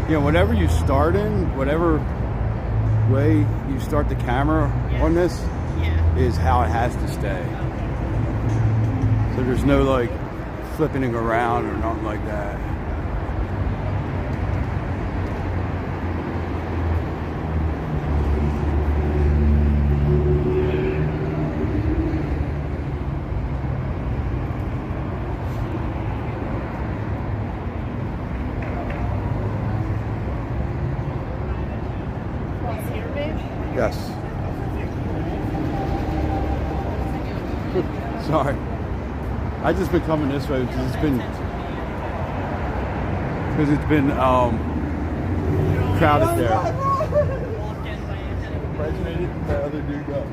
You know, whatever you start in, whatever way you start the camera on this is how it has to stay. So there's no like flipping it around or nothing like that. Yes. Sorry. I just been coming this way because it's been crowded there. The other dude got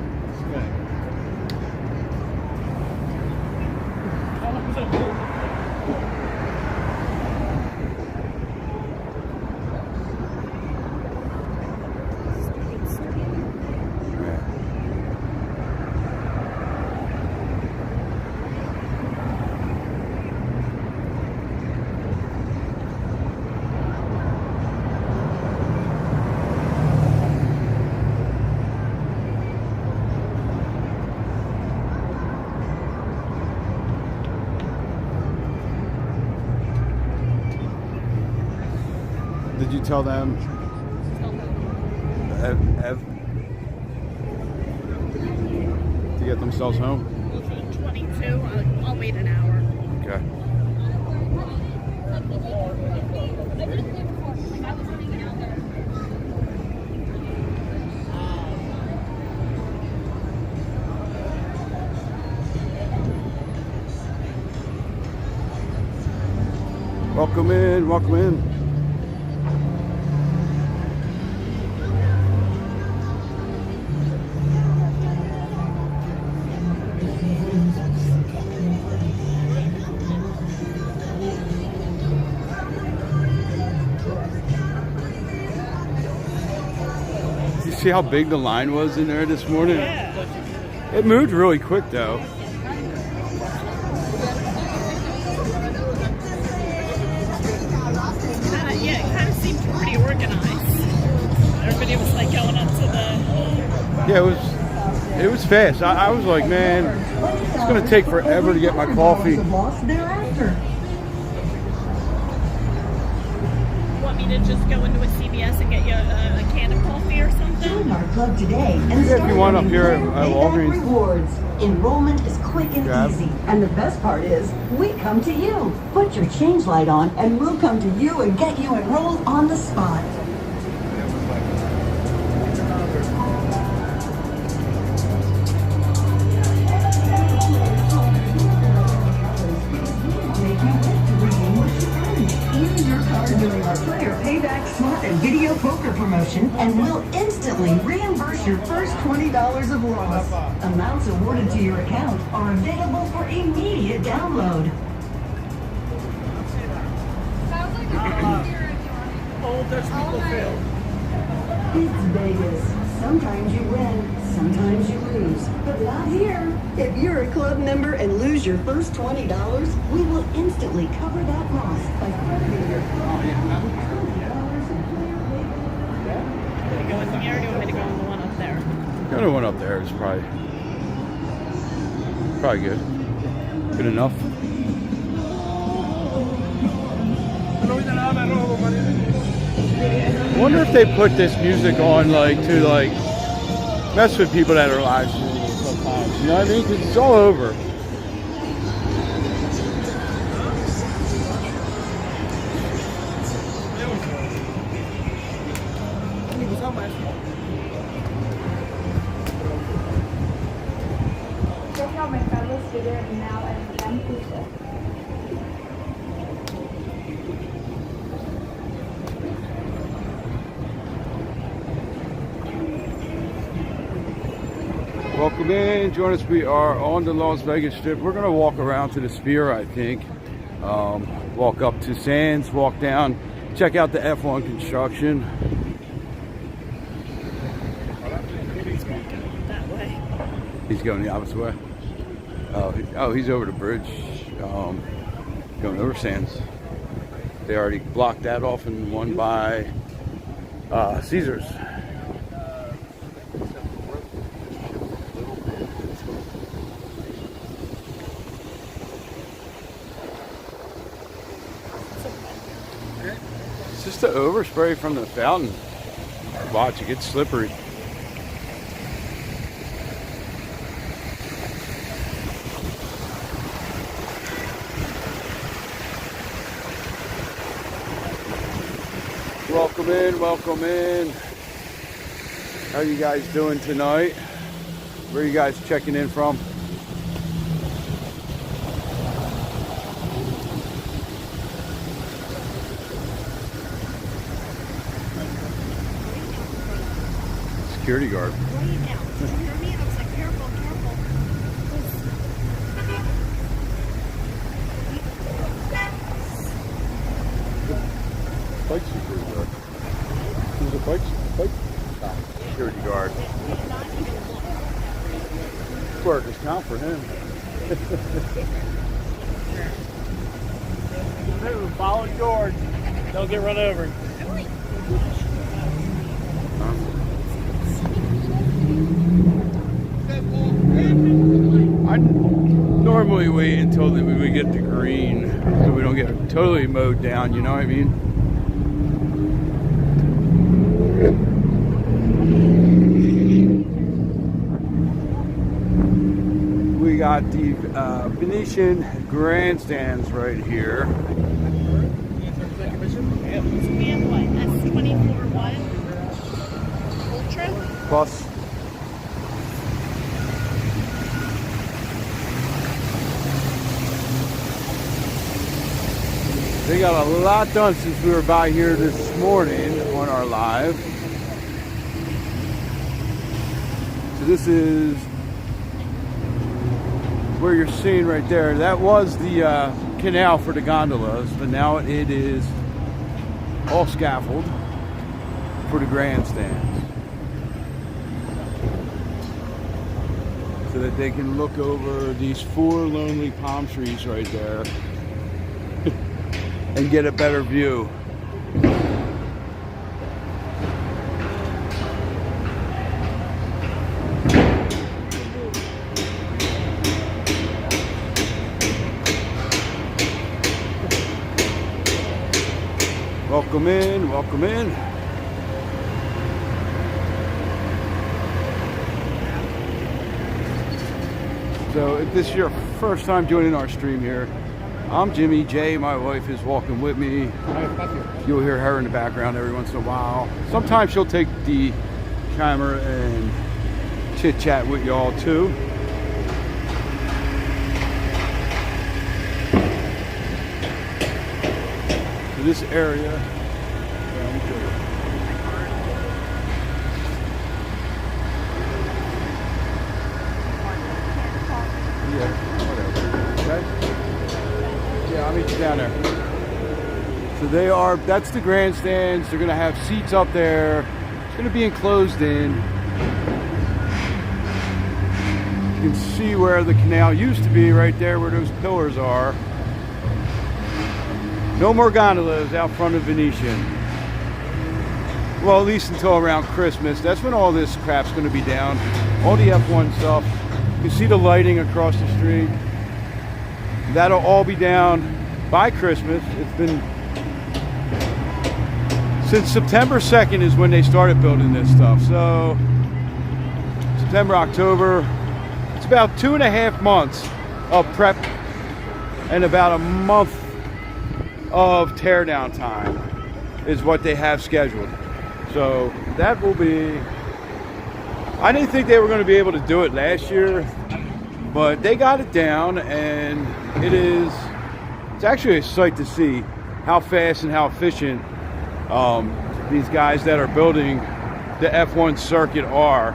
Did you tell them? To get themselves home? 22. I'll wait an hour. Okay. Welcome in, welcome in. See how big the line was in there this morning? Yeah. It moved really quick though. It kind of seemed pretty organized. Everybody was like going up to the... Yeah, it was fast. I was like, man, it's gonna take forever to get my coffee. Want me to just go into a CVS and get you a can of coffee or something? Join our club today and if you want up here at Walgreens. Rewards. Enrollment is quick and easy, and the best part is we come to you. Put your change light on, and we'll come to you and get you enrolled on the spot. During our player payback slot and video poker promotion, and we'll instantly reimburse your first $20 of loss. Amounts awarded to your account are available for immediate download. There's people failed. It's Vegas. Sometimes you win, sometimes you lose, but not here. If you're a club member and lose your first $20, we will instantly cover that loss by crediting your club $20 in player payback. Go with me, or do you want me to go on the one up there? The other one up there is probably good. Good enough. I wonder if they put this music on like to like mess with people that are live streaming sometimes. You know what I mean? 'Cause it's all over. Welcome in, join us. We are on the Las Vegas Strip. We're going to walk around to the Sphere, I think. Walk up to Sands, walk down, check out the F1 construction. That way. He's going the opposite way. Oh, he's over the bridge, going over Sands. They already blocked that off, and one by Caesars. It's just the overspray from the fountain. Watch, it gets slippery. Welcome in, welcome in. How are you guys doing tonight? Where are you guys checking in from? Security guard. Way down. Did you hear me? I was like, careful, careful. Bike security guard. Who's a bike security guard? Workers count for him. Follow George. Don't get run over. I normally wait until we get to green so we don't get totally mowed down, you know what I mean? We got the Venetian grandstands right here. So we have what? S24 what? Ultra? Plus. They got a lot done since we were by here this morning on our live. So this is where you're seeing right there. That was the canal for the gondolas, but now it is all scaffold for the grandstands, so that they can look over these 4 lonely palm trees right there and get a better view. Welcome in, welcome in. So if this is your first time joining our stream here, I'm Jimmy. Jay, my wife, is walking with me. You'll hear her in the background every once in a while. Sometimes she'll take the camera and chit chat with y'all too. So this area, I'll meet you down there. So that's the grandstands. They're gonna have seats up there. It's gonna be enclosed in. You can see where the canal used to be right there where those pillars are. No more gondolas out front of Venetian. Well, at least until around Christmas. That's when all this crap's gonna be down. All the F1 stuff. You can see the lighting across the street. That'll all be down by Christmas. It's been since September 2nd is when they started building this stuff. So September, October, it's about 2.5 months of prep and about a month of teardown time is what they have scheduled. So that will be, I didn't think they were going to be able to do it last year, but they got it down, and it's actually a sight to see how fast and how efficient these guys that are building the F1 circuit are.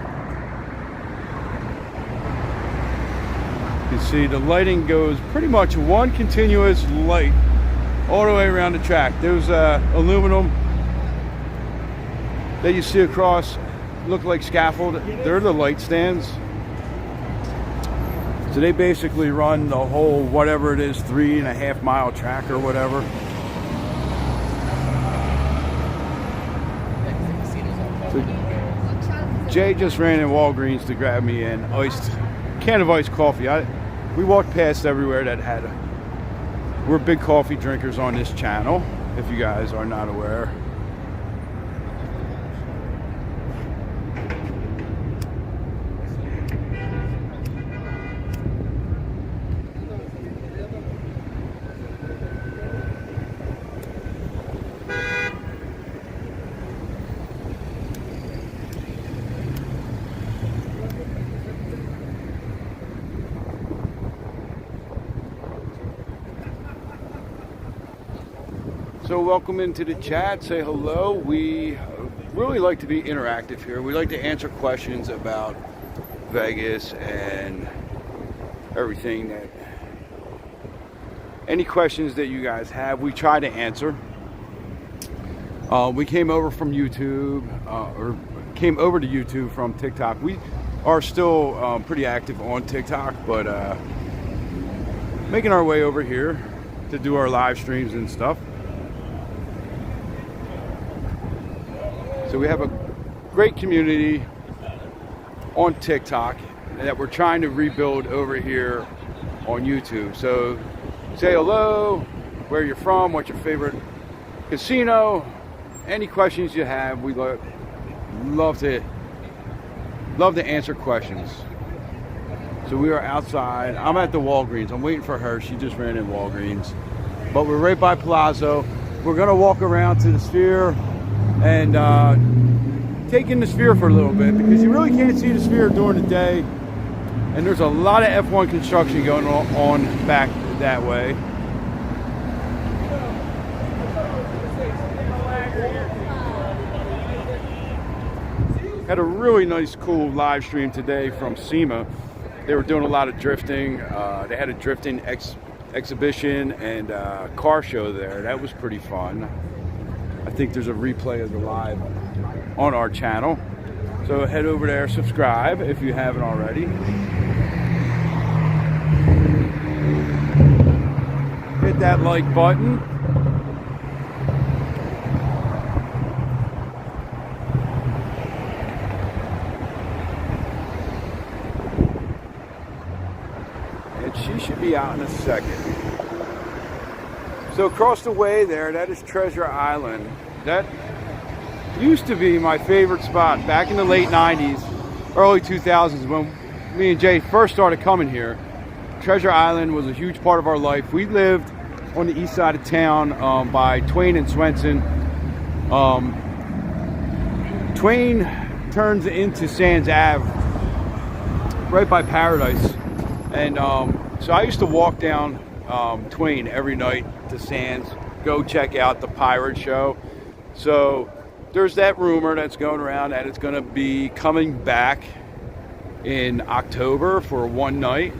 You can see the lighting goes pretty much one continuous light all the way around the track. Those aluminum that you see across look like scaffold. They're the light stands. So they basically run the whole, whatever it is, 3.5 mile track or whatever. So Jay just ran in Walgreens to grab me an can of iced coffee. We walked past everywhere that had we're big coffee drinkers on this channel, if you guys are not aware. So welcome into the chat, say hello. We really like to be interactive here. We like to answer questions about Vegas and everything any questions that you guys have, we try to answer. We came over from YouTube, or came over to YouTube from TikTok. We are still pretty active on TikTok, but making our way over here to do our live streams and stuff. So we have a great community on TikTok that we're trying to rebuild over here on YouTube. So say hello, where you're from, what's your favorite casino, any questions you have. We love to answer questions. So we are outside. I'm at the Walgreens. I'm waiting for her. She just ran in Walgreens. But we're right by Palazzo. We're gonna walk around to the Sphere and take in the Sphere for a little bit, because you really can't see the Sphere during the day, and there's a lot of F1 construction going on back that way. Had a really nice, cool live stream today from SEMA. They were doing a lot of drifting. They had a drifting exhibition and car show there. That was pretty fun. I think there's a replay of the live on our channel. So head over there, subscribe if you haven't already. Hit that like button. And she should be out in a second. So across the way there, that is Treasure Island. That used to be my favorite spot back in the late 90s, early 2000s, when me and Jay first started coming here. Treasure Island was a huge part of our life. We lived on the east side of town by Twain and Swenson. Twain turns into Sands Ave, right by Paradise. And so I used to walk down Twain every night to Sands, go check out the pirate show. So there's that rumor that's going around that it's going to be coming back in October for one night.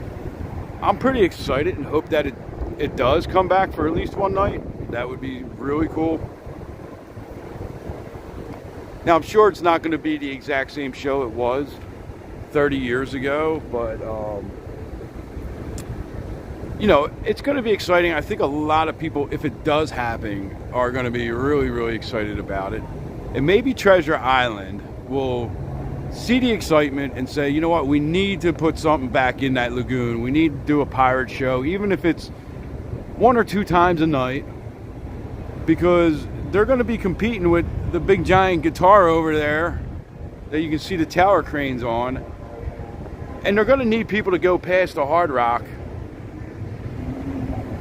I'm pretty excited and hope that it does come back for at least one night. That would be really cool. Now I'm sure it's not going to be the exact same show it was 30 years ago, but you know, it's going to be exciting. I think a lot of people, if it does happen, are going to be really, really excited about it. And maybe Treasure Island will see the excitement and say, you know what, we need to put something back in that lagoon. We need to do a pirate show, even if it's 1 or 2 times a night, because they're going to be competing with the big giant guitar over there that you can see the tower cranes on. And they're going to need people to go past the Hard Rock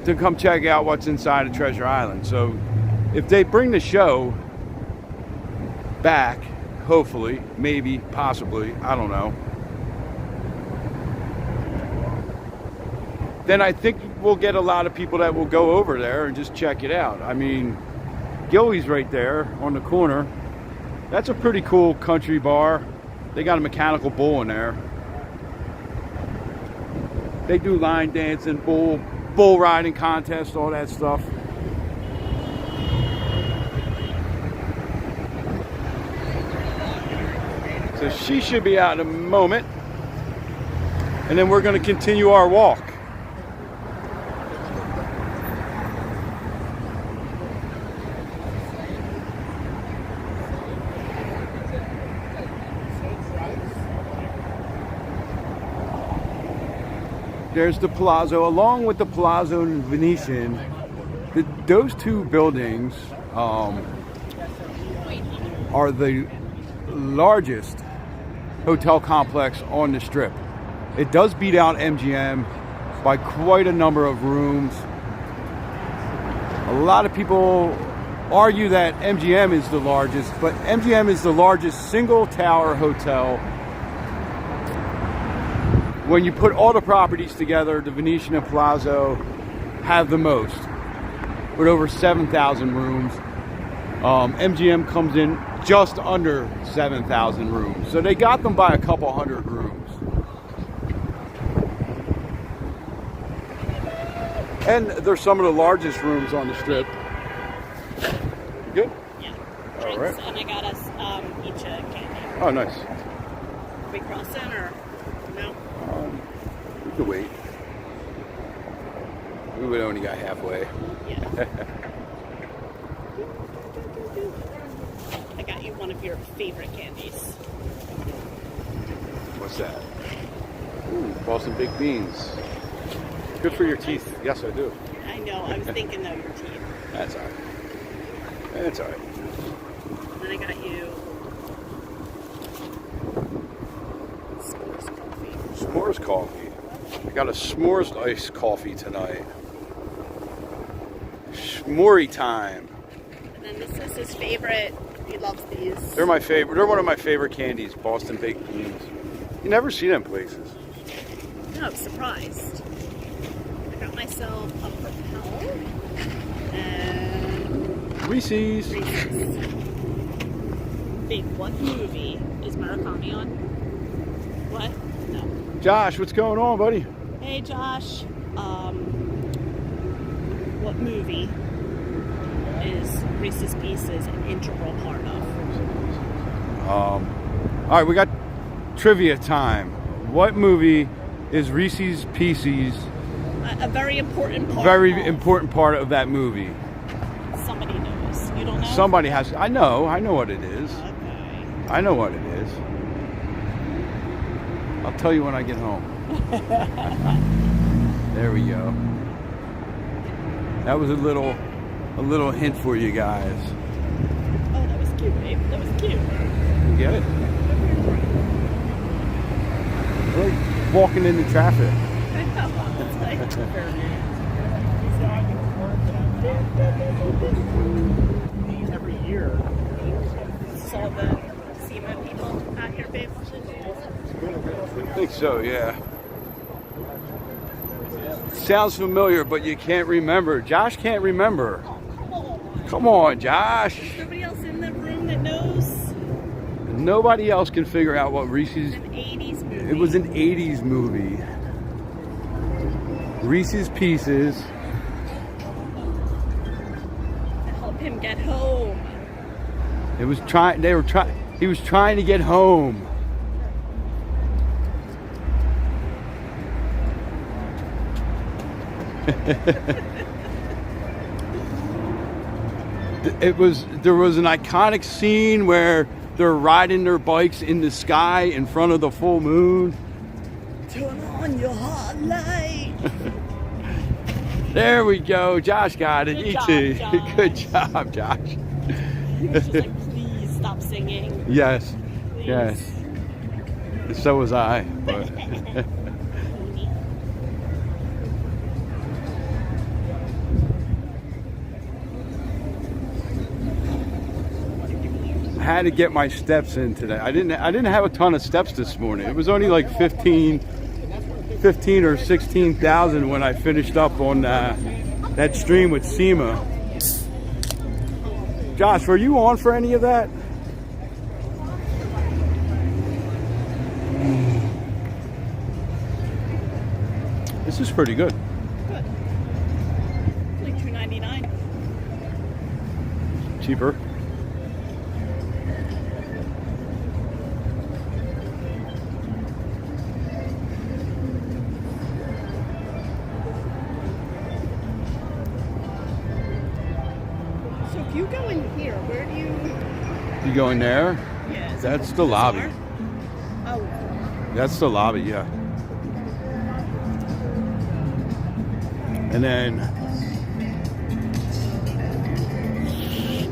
to come check out what's inside of Treasure Island. So if they bring the show back, hopefully, maybe, possibly, I don't know, then I think we'll get a lot of people that will go over there and just check it out. I mean, Gilly's right there on the corner. That's a pretty cool country bar. They got a mechanical bull in there. They do line dancing, bull riding contest, all that stuff. So she should be out in a moment, and then we're going to continue our walk. There's the Palazzo. Along with the Palazzo and Venetian, those two buildings are the largest hotel complex on the Strip. It does beat out MGM by quite a number of rooms. A lot of people argue that MGM is the largest, but MGM is the largest single tower hotel. When you put all the properties together, the Venetian and Palazzo have the most, with over 7,000 rooms. MGM comes in just under 7,000 rooms. So they got them by a couple hundred rooms. And they're some of the largest rooms on the Strip. Good? Yeah. All Drinks, right. and I got us each a candy. Oh, nice. Are we crossing or no? We could wait. We would only got halfway. Yeah. I got you one of your favorite candies. What's that? Ooh, Boston Big Beans. Good for your teeth. Yes, I do. I know. I was thinking though your teeth. That's all right. That's all right. And then I got you s'mores coffee. S'mores coffee. I got a s'mores iced coffee tonight. S'morey time. And then this is his favorite. He loves these. They're my favorite. They're one of my favorite candies. Boston Baked Beans. You never see them places. No, I'm surprised. I got myself a Propel and Reese's. Reese's. Babe, what movie is Murakami on? What? No. Josh, what's going on, buddy? Hey, Josh. What movie is Reese's Pieces an integral part of? All right, we got trivia time. What movie is Reese's Pieces? A very important part. Very important part of that movie. Somebody knows. You don't know? Somebody has. I know what it is. Okay. I know what it is. I'll tell you when I get home. There we go. That was a little hint for you guys. Oh, that was cute, babe. That was cute. You get it? Like walking into traffic. I know. It's like Every year. saw the SEMA people out here, babe. I think so, yeah. Sounds familiar, but you can't remember. Josh can't remember. Come on, Josh. Nobody else in the room that knows. Nobody else can figure out what Reese's... An 80s movie. It was an 80s movie. Reese's Pieces. To help him get home. It was trying. They were trying. He was trying to get home. There was an iconic scene where they're riding their bikes in the sky in front of the full moon. Turn on your hot light. There we go. Josh got it. Good job, E.T. Josh. Good job, Josh. He was just like, please stop singing. Yes. Please. Yes. So was I. But I had to get my steps in today. I didn't have a ton of steps this morning. It was only like 15 or 16,000 when I finished up on that stream with SEMA. Josh, were you on for any of that? This is pretty good. Good. Like $2.99. Cheaper. So if you go in here, where do you... You go in there? Yeah. is That's it the lobby. bar? Oh. That's the lobby, yeah. And then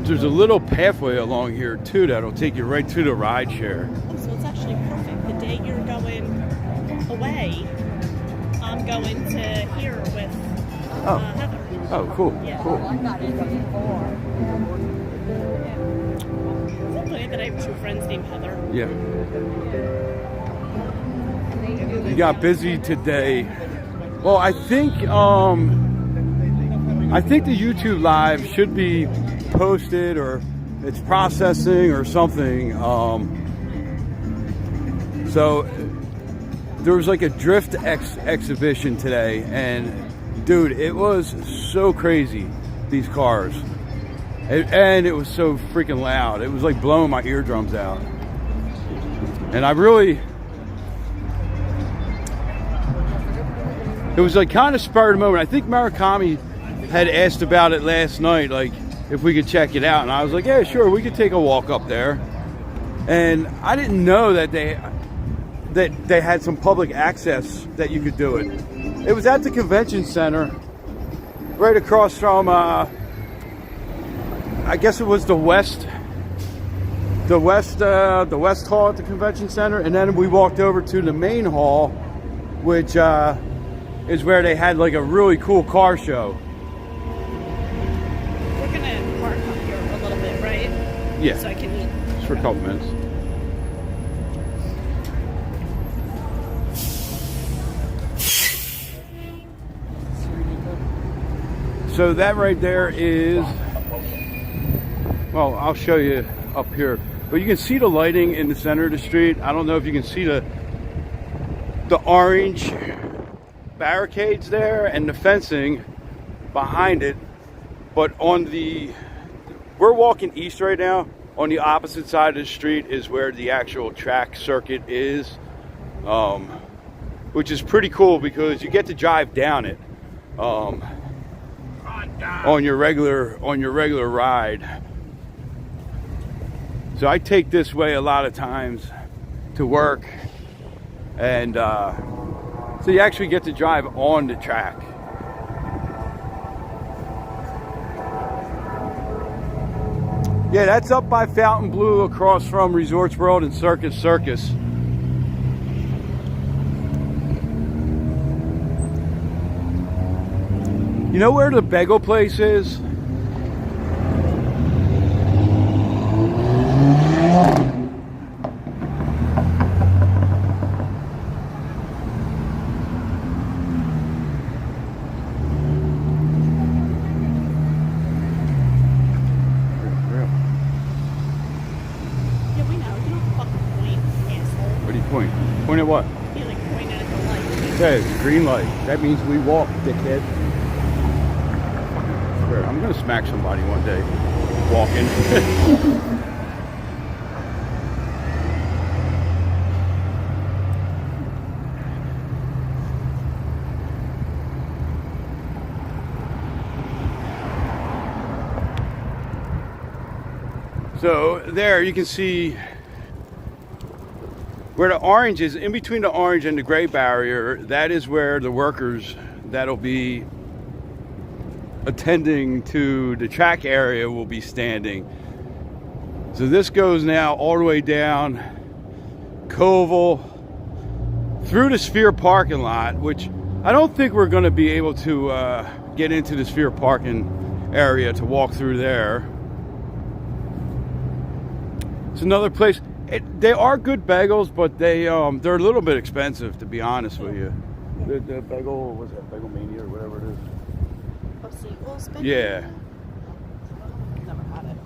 there's a little pathway along here too that'll take you right to the ride share. Oh, so it's actually perfect. The day you're going away, I'm going to here with Heather. Oh, cool. Yeah. Cool. Is it funny that I have two friends named Heather? Yeah. You got busy today. Well, I think the YouTube live should be posted, or it's processing or something. So there was like a drift exhibition today, and dude, it was so crazy, these cars. And it was so freaking loud. It was like blowing my eardrums out. And it was like kind of spur of the moment. I think Murakami had asked about it last night, like if we could check it out. And I was like, yeah, sure, we could take a walk up there. And I didn't know that they had some public access that you could do it. It was at the convention center, right across from, I guess it was the West Hall at the convention center. And then we walked over to the main hall, which is where they had like a really cool car show. We're gonna park up here a little bit, right? Yeah. So I can eat. Just for a couple minutes. So that right there is, well, I'll show you up here. But you can see the lighting in the center of the street. I don't know if you can see the orange barricades there and the fencing behind it. But we're walking east right now. On the opposite side of the street is where the actual track circuit is, which is pretty cool because you get to drive down it on your regular ride. So I take this way a lot of times to work, and so you actually get to drive on the track. Yeah, that's up by Fountain Blue across from Resorts World and Circus Circus. You know where the bagel place is? Point at what? He like pointed at the light. It says green light. That means we walk, dickhead. I swear, I'm gonna smack somebody one day walking. So there you can see where the orange is, in between the orange and the gray barrier. That is where the workers that'll be attending to the track area will be standing. So this goes now all the way down Koval through the Sphere parking lot, which I don't think we're going to be able to get into the Sphere parking area to walk through there. It's another place. They are good bagels, but they're a little bit expensive, to be honest with you. The bagel, was that Bagel Mania or whatever it is? Oh, Seagulls bagel? Yeah. Never had it.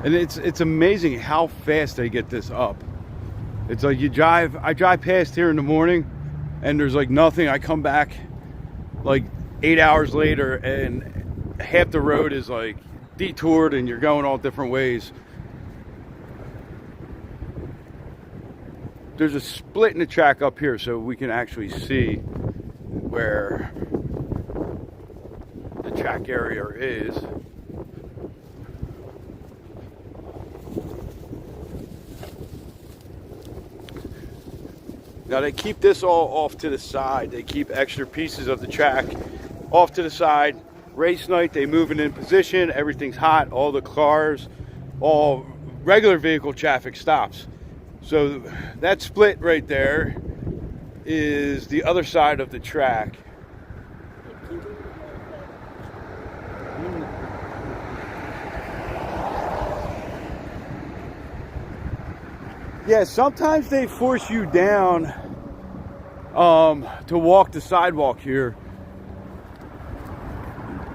And it's amazing how fast they get this up. It's like I drive past here in the morning and there's like nothing. I come back like 8 hours later and half the road is like detoured and you're going all different ways. There's a split in the track up here so we can actually see where the track area is. Now they keep this all off to the side. They keep extra pieces of the track off to the side. Race night, they move it in position. Everything's hot. All the cars, all regular vehicle traffic stops. So that split right there is the other side of the track. Yeah, sometimes they force you down to walk the sidewalk here.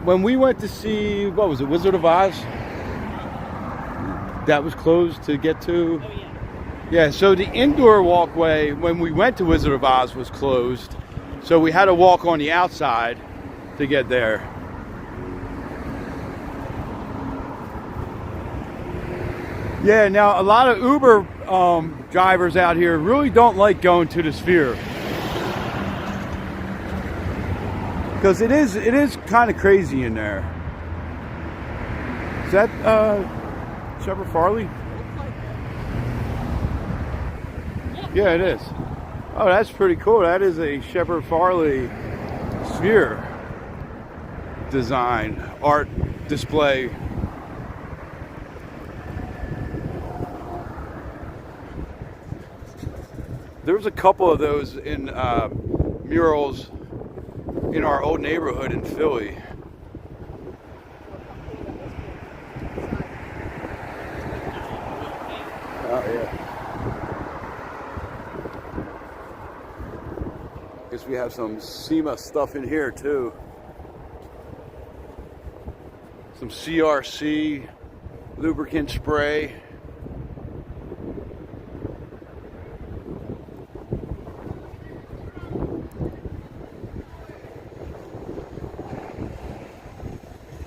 When we went to see, what was it, Wizard of Oz? That was closed to get to. Oh, yeah. Yeah, so the indoor walkway when we went to Wizard of Oz was closed. So we had to walk on the outside to get there. Yeah, now a lot of Uber drivers out here really don't like going to the Sphere. Because it is kind of crazy in there. Is that Shepard Farley? Yeah, it is. Oh, that's pretty cool. That is a Shepard Farley Sphere design, art display. There was a couple of those in murals in our old neighborhood in Philly. Oh, yeah. Guess we have some SEMA stuff in here too. Some CRC lubricant spray.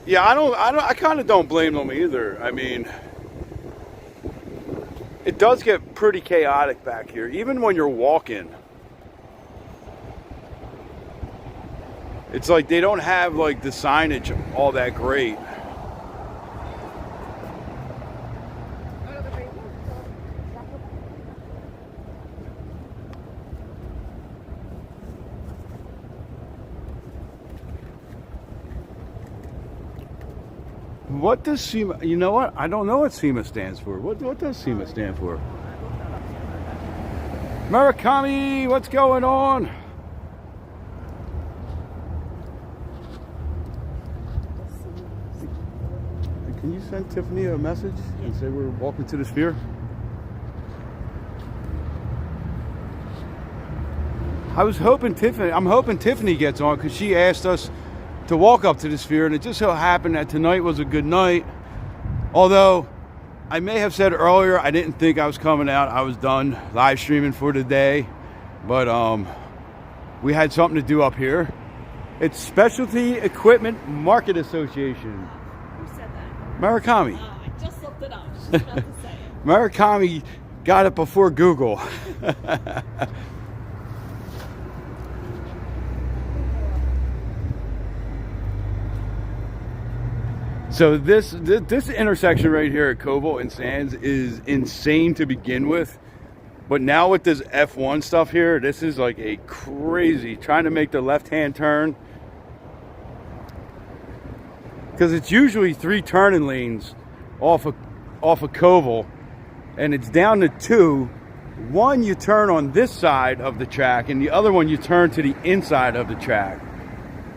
Yeah, I kind of don't blame them either. I mean, it does get pretty chaotic back here, even when you're walking. It's like they don't have like the signage all that great. What does SEMA, you know what? I don't know what SEMA stands for. What does SEMA stand for? Murakami, what's going on? Can you send Tiffany a message and say we're walking to the Sphere? I'm hoping Tiffany gets on because she asked us to walk up to the Sphere, and it just so happened that tonight was a good night. Although I may have said earlier I didn't think I was coming out. I was done live streaming for the day, but we had something to do up here. It's Specialty Equipment Market Association. Who said that? Murakami. I just looked it up. I was just about to say it. Murakami got it before Google. So this intersection right here at Koval and Sands is insane to begin with. But now with this F1 stuff here, this is like a crazy, trying to make the left-hand turn. Because it's usually 3 turning lanes off of Koval, and it's down to 2. One you turn on this side of the track, and the other one you turn to the inside of the track.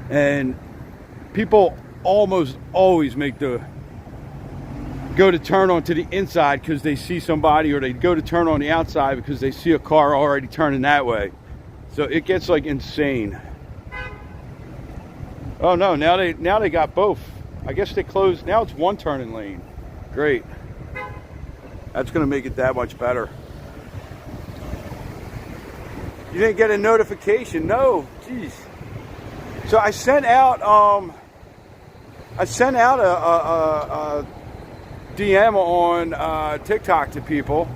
And people almost always go to turn onto the inside because they see somebody, or they go to turn on the outside because they see a car already turning that way. So it gets like insane. Oh no, now they got both. I guess they closed. Now it's 1 turning lane. Great. That's gonna make it that much better. You didn't get a notification? No. Jeez. So I sent out a DM on TikTok to people.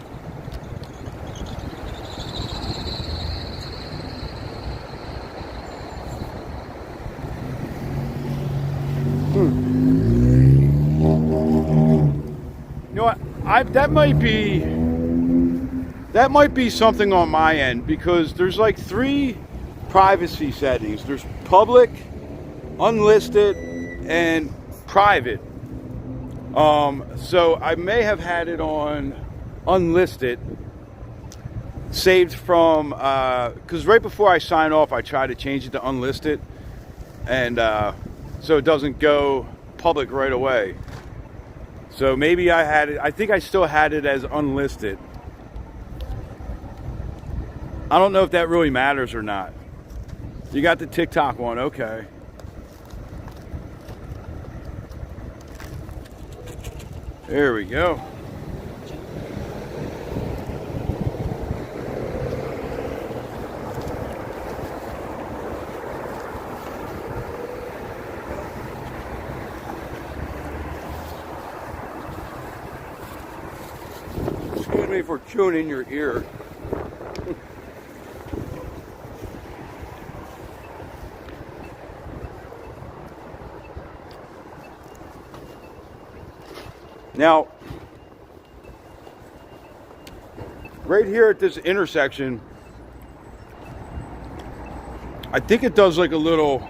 You know what? That might be That might be something on my end because there's like 3 privacy settings. There's public, unlisted, and private. So I may have had it on unlisted, saved from, because right before I sign off, I try to change it to unlisted, and so it doesn't go public right away. So maybe I had it, I think I still had it as unlisted. I don't know if that really matters or not. You got the TikTok one, okay. There we go. Excuse me for chewing in your ear. Now, right here at this intersection, I think it does like a little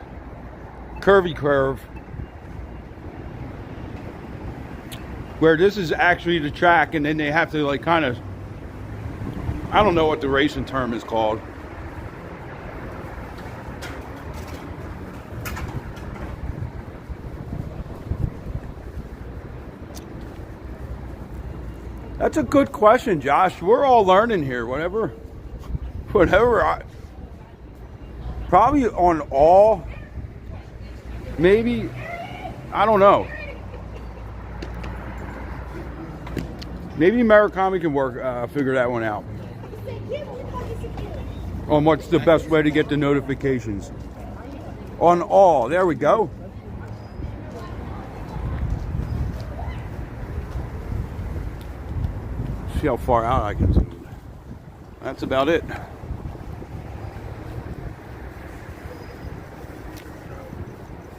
curvy curve where this is actually the track, and then they have to like kind of, I don't know what the racing term is called. That's a good question, Josh. We're all learning here. Whatever probably on all, maybe, I don't know. Maybe Murakami can figure that one out. On what's the best way to get the notifications. On all, there we go. See how far out I can zoom. That's about it.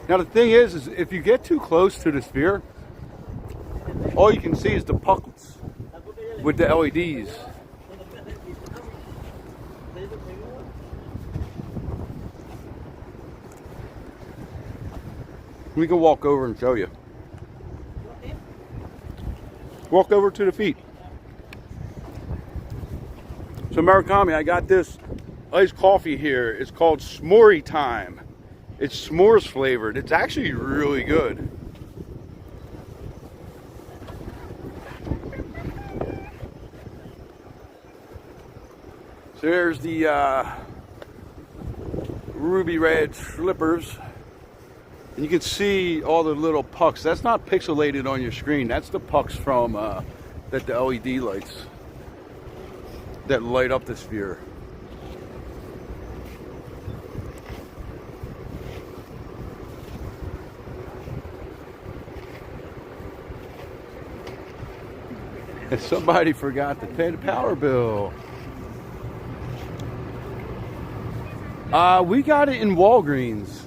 Now the thing is if you get too close to the sphere, all you can see is the pucks with the LEDs. We can walk over and show you. Walk over to the feet. So Murakami, I got this iced coffee here. It's called S'more Time. It's s'mores flavored. It's actually really good. So there's the ruby red slippers. And you can see all the little pucks. That's not pixelated on your screen. That's the pucks from the LED lights that light up the sphere. And somebody forgot to pay the power bill. We got it in Walgreens.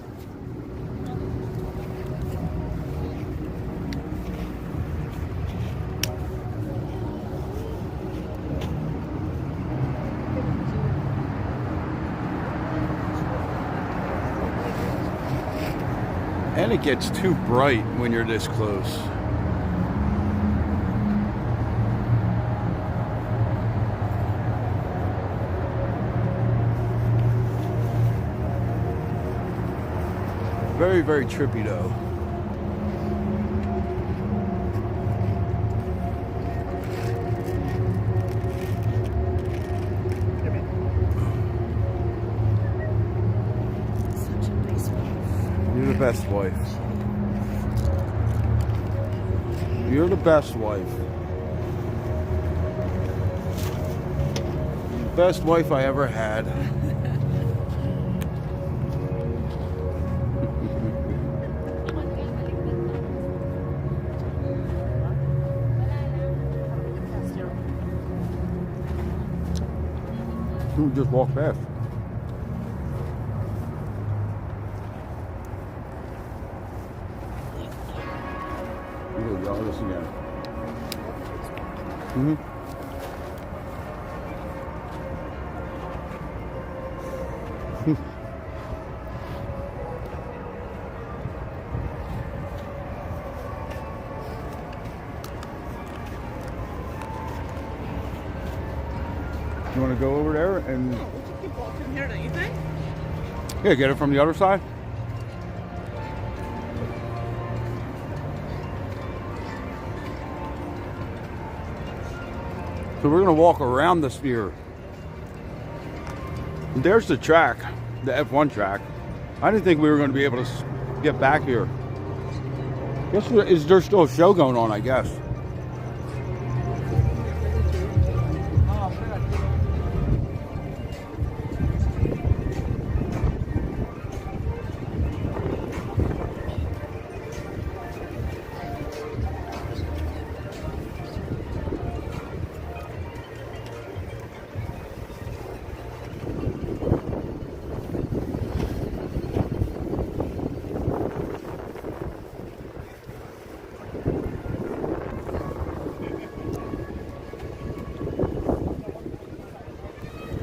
And it gets too bright when you're this close. Very, very trippy though. You're the best wife. You're the best wife. Best wife I ever had. Just walk past. Here we go, this again. You want to go over there and Oh, we should keep walking here, don't you think? yeah, get it from the other side? So we're going to walk around the sphere. There's the track, the F1 track. I didn't think we were going to be able to get back here. Is there still a show going on, I guess?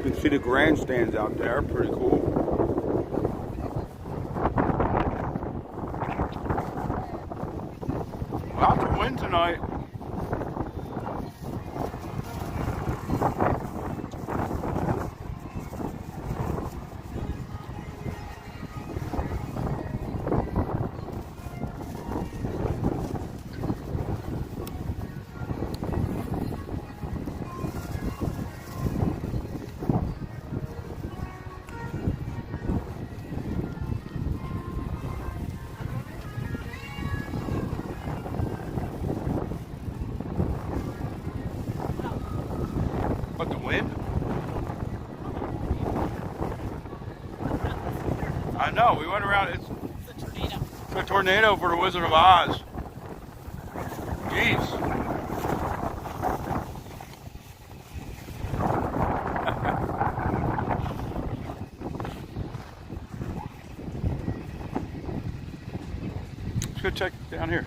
You can see the grandstands out there, pretty cool. Lots of wind tonight. But the wind? I know, we went around, it's It's a tornado. a tornado for the Wizard of Oz. Jeez. Let's go check down here.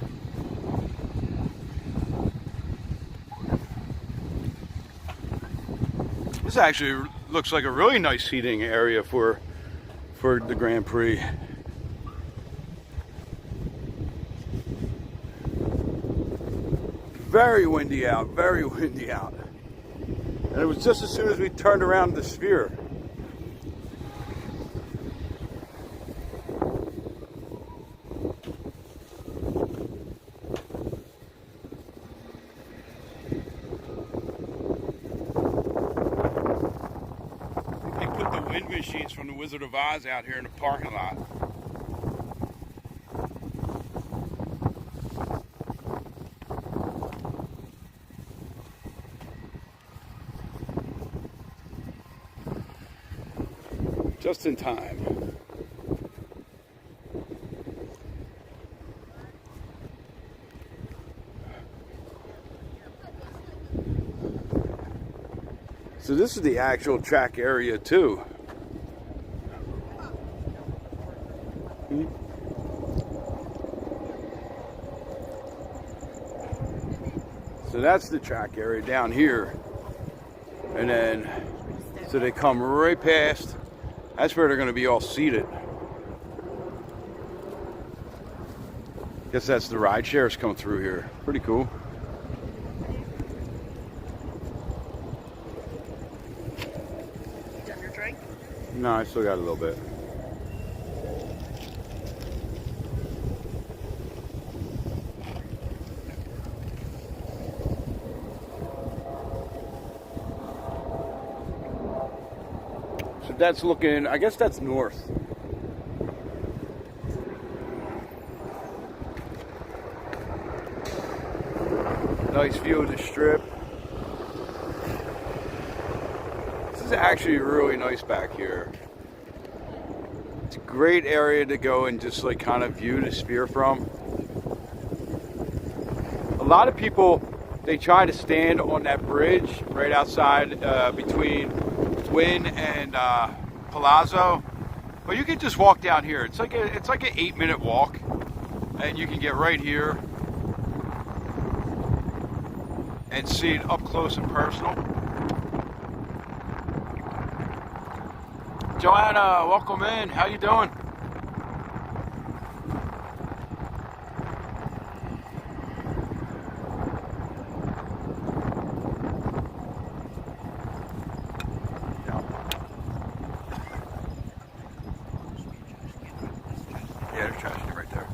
This actually looks like a really nice seating area for the Grand Prix. Very windy out, very windy out. And it was just as soon as we turned around the sphere. They put the wind machines from the Wizard of Oz out here in the parking lot. Just in time. So this is the actual track area too. So that's the track area down here. And then, so they come right past. That's where they're going to be all seated. Guess that's the ride shares coming through here. Pretty cool. Done your drink? No, I still got a little bit. So that's looking, I guess that's north. Nice view of the strip. This is actually really nice back here. It's a great area to go and just like kind of view the sphere from. A lot of people, they try to stand on that bridge right outside between Wynn and Palazzo, but you can just walk down here. It's like an 8-minute walk, and you can get right here and see it up close and personal. Joanna, welcome in. How you doing? Yeah, there's trash right there.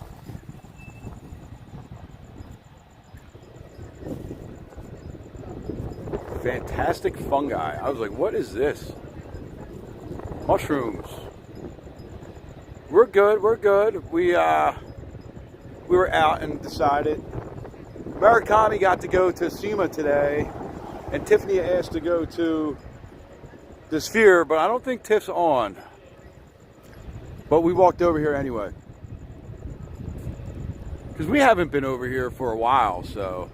Fantastic fungi. I was like, what is this? Mushrooms. We're good, we're good. We were out and decided. Murakami got to go to SEMA today, and Tiffany asked to go to the Sphere, but I don't think Tiff's on. But we walked over here anyway. Because we haven't been over here for a while, so.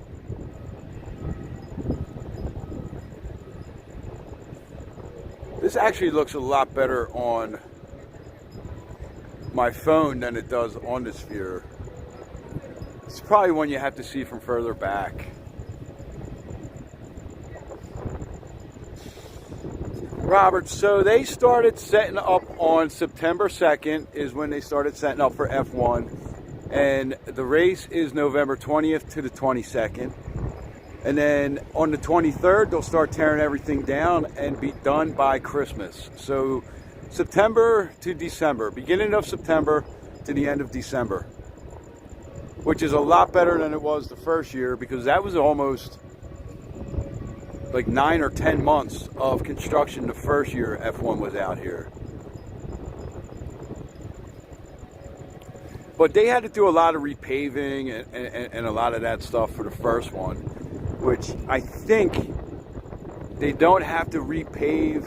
This actually looks a lot better on my phone than it does on the Sphere. It's probably one you have to see from further back. Robert, so they started setting up on September 2nd is when they started setting up for F1. And the race is November 20th to the 22nd. And then on the 23rd, they'll start tearing everything down and be done by Christmas. So September to December, beginning of September to the end of December, which is a lot better than it was the first year, because that was almost like 9 or 10 months of construction the first year F1 was out here. But they had to do a lot of repaving and a lot of that stuff for the first one, which I think they don't have to repave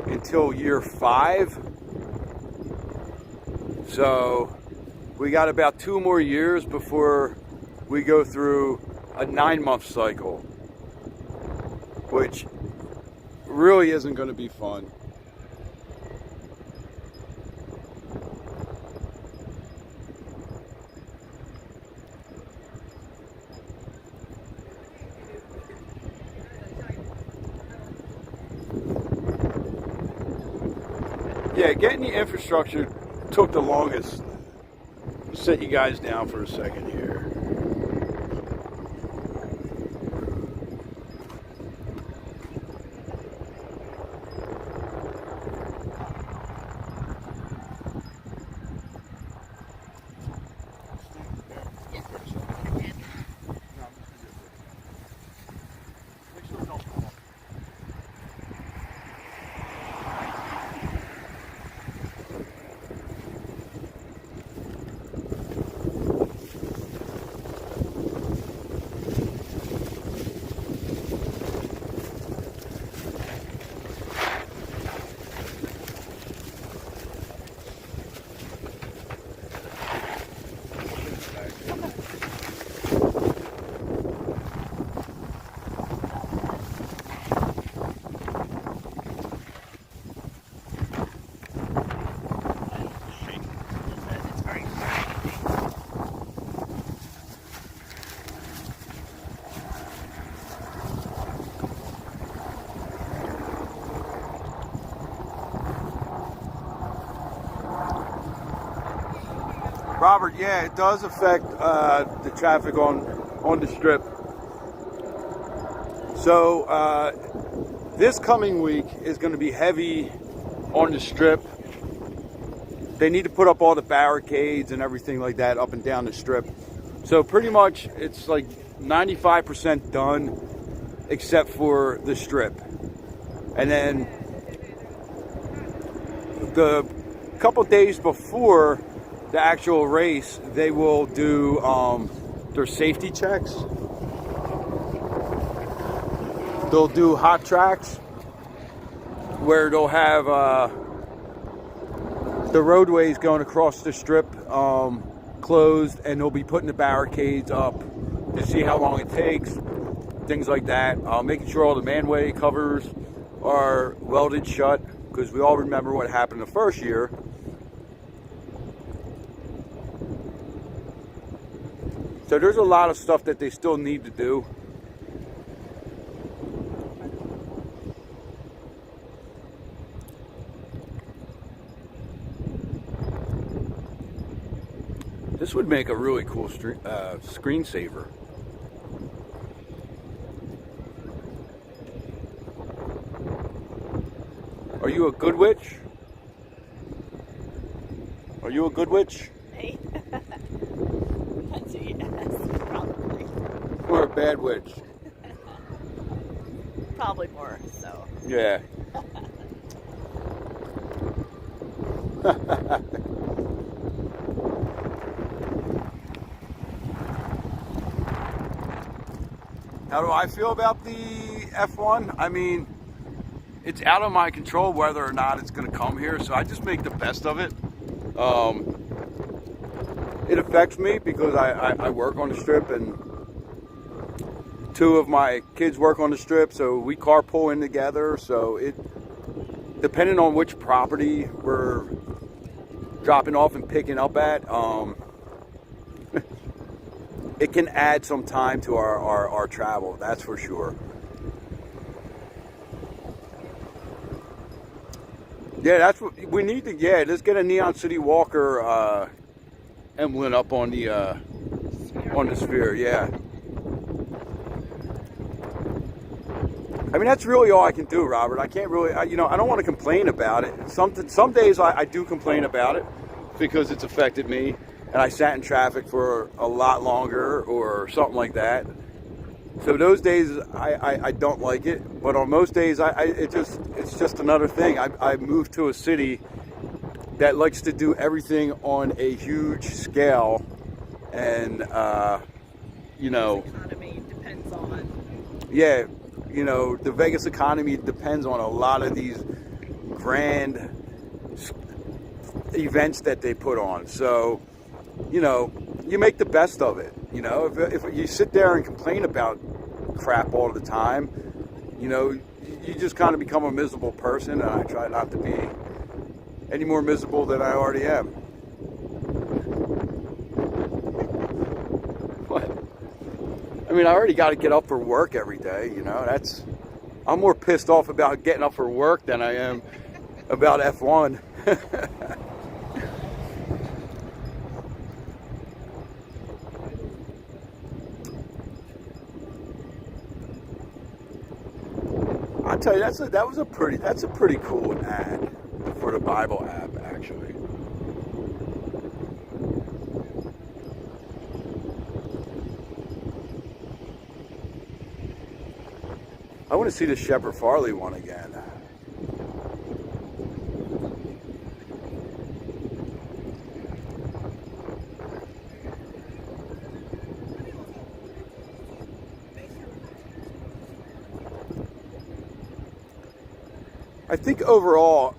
until year 5. So we got about 2 more years before we go through a 9-month cycle, which really isn't going to be fun. Yeah, getting the infrastructure took the longest. I'll set you guys down for a second here. Robert, yeah, it does affect the traffic on the strip. So this coming week is going to be heavy on the strip. They need to put up all the barricades and everything like that up and down the strip. So pretty much it's like 95% done except for the strip. And then the couple days before the actual race, they will do their safety checks. They'll do hot tracks where they'll have the roadways going across the strip closed, and they'll be putting the barricades up to see how long it takes, things like that. Making sure all the manway covers are welded shut, because we all remember what happened the first year. So there's a lot of stuff that they still need to do. This would make a really cool screensaver. Are you a good witch? Are you a good witch? Me? That's a yes, probably. Or a bad witch? Probably more, so. Yeah. How do I feel about the F1? I mean, it's out of my control whether or not it's going to come here, so I just make the best of it. It affects me because I work on the strip, and two of my kids work on the strip, so we carpool in together. So it, depending on which property we're dropping off and picking up at, it can add some time to our travel, that's for sure. Yeah, that's what we need to get. Let's get a Neon City Walker emblem up on the sphere. Yeah. I mean, that's really all I can do, Robert. I can't really, I don't want to complain about it. Some days I do complain about it because it's affected me, and I sat in traffic for a lot longer or something like that. So those days I don't like it, but on most days it's just another thing. I moved to a city that likes to do everything on a huge scale, and Economy depends on. Yeah, the Vegas economy depends on a lot of these grand events that they put on. So, you make the best of it. If you sit there and complain about crap all the time, you just kind of become a miserable person, and I try not to be any more miserable than I already am. What? I mean, I already got to get up for work every day, I'm more pissed off about getting up for work than I am about F1. I'll tell you, that's a pretty cool ad for the Bible app, actually. I want to see the Shepard Farley one again. I think overall,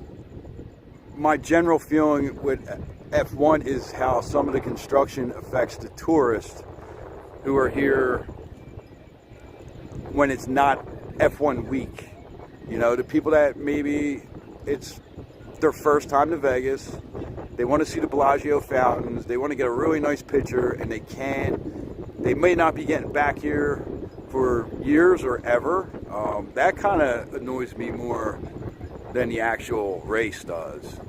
my general feeling with F1 is how some of the construction affects the tourists who are here when it's not F1 week. The people that maybe it's their first time to Vegas, they want to see the Bellagio fountains, they want to get a really nice picture, and they may not be getting back here for years or ever. That kind of annoys me more than the actual race does,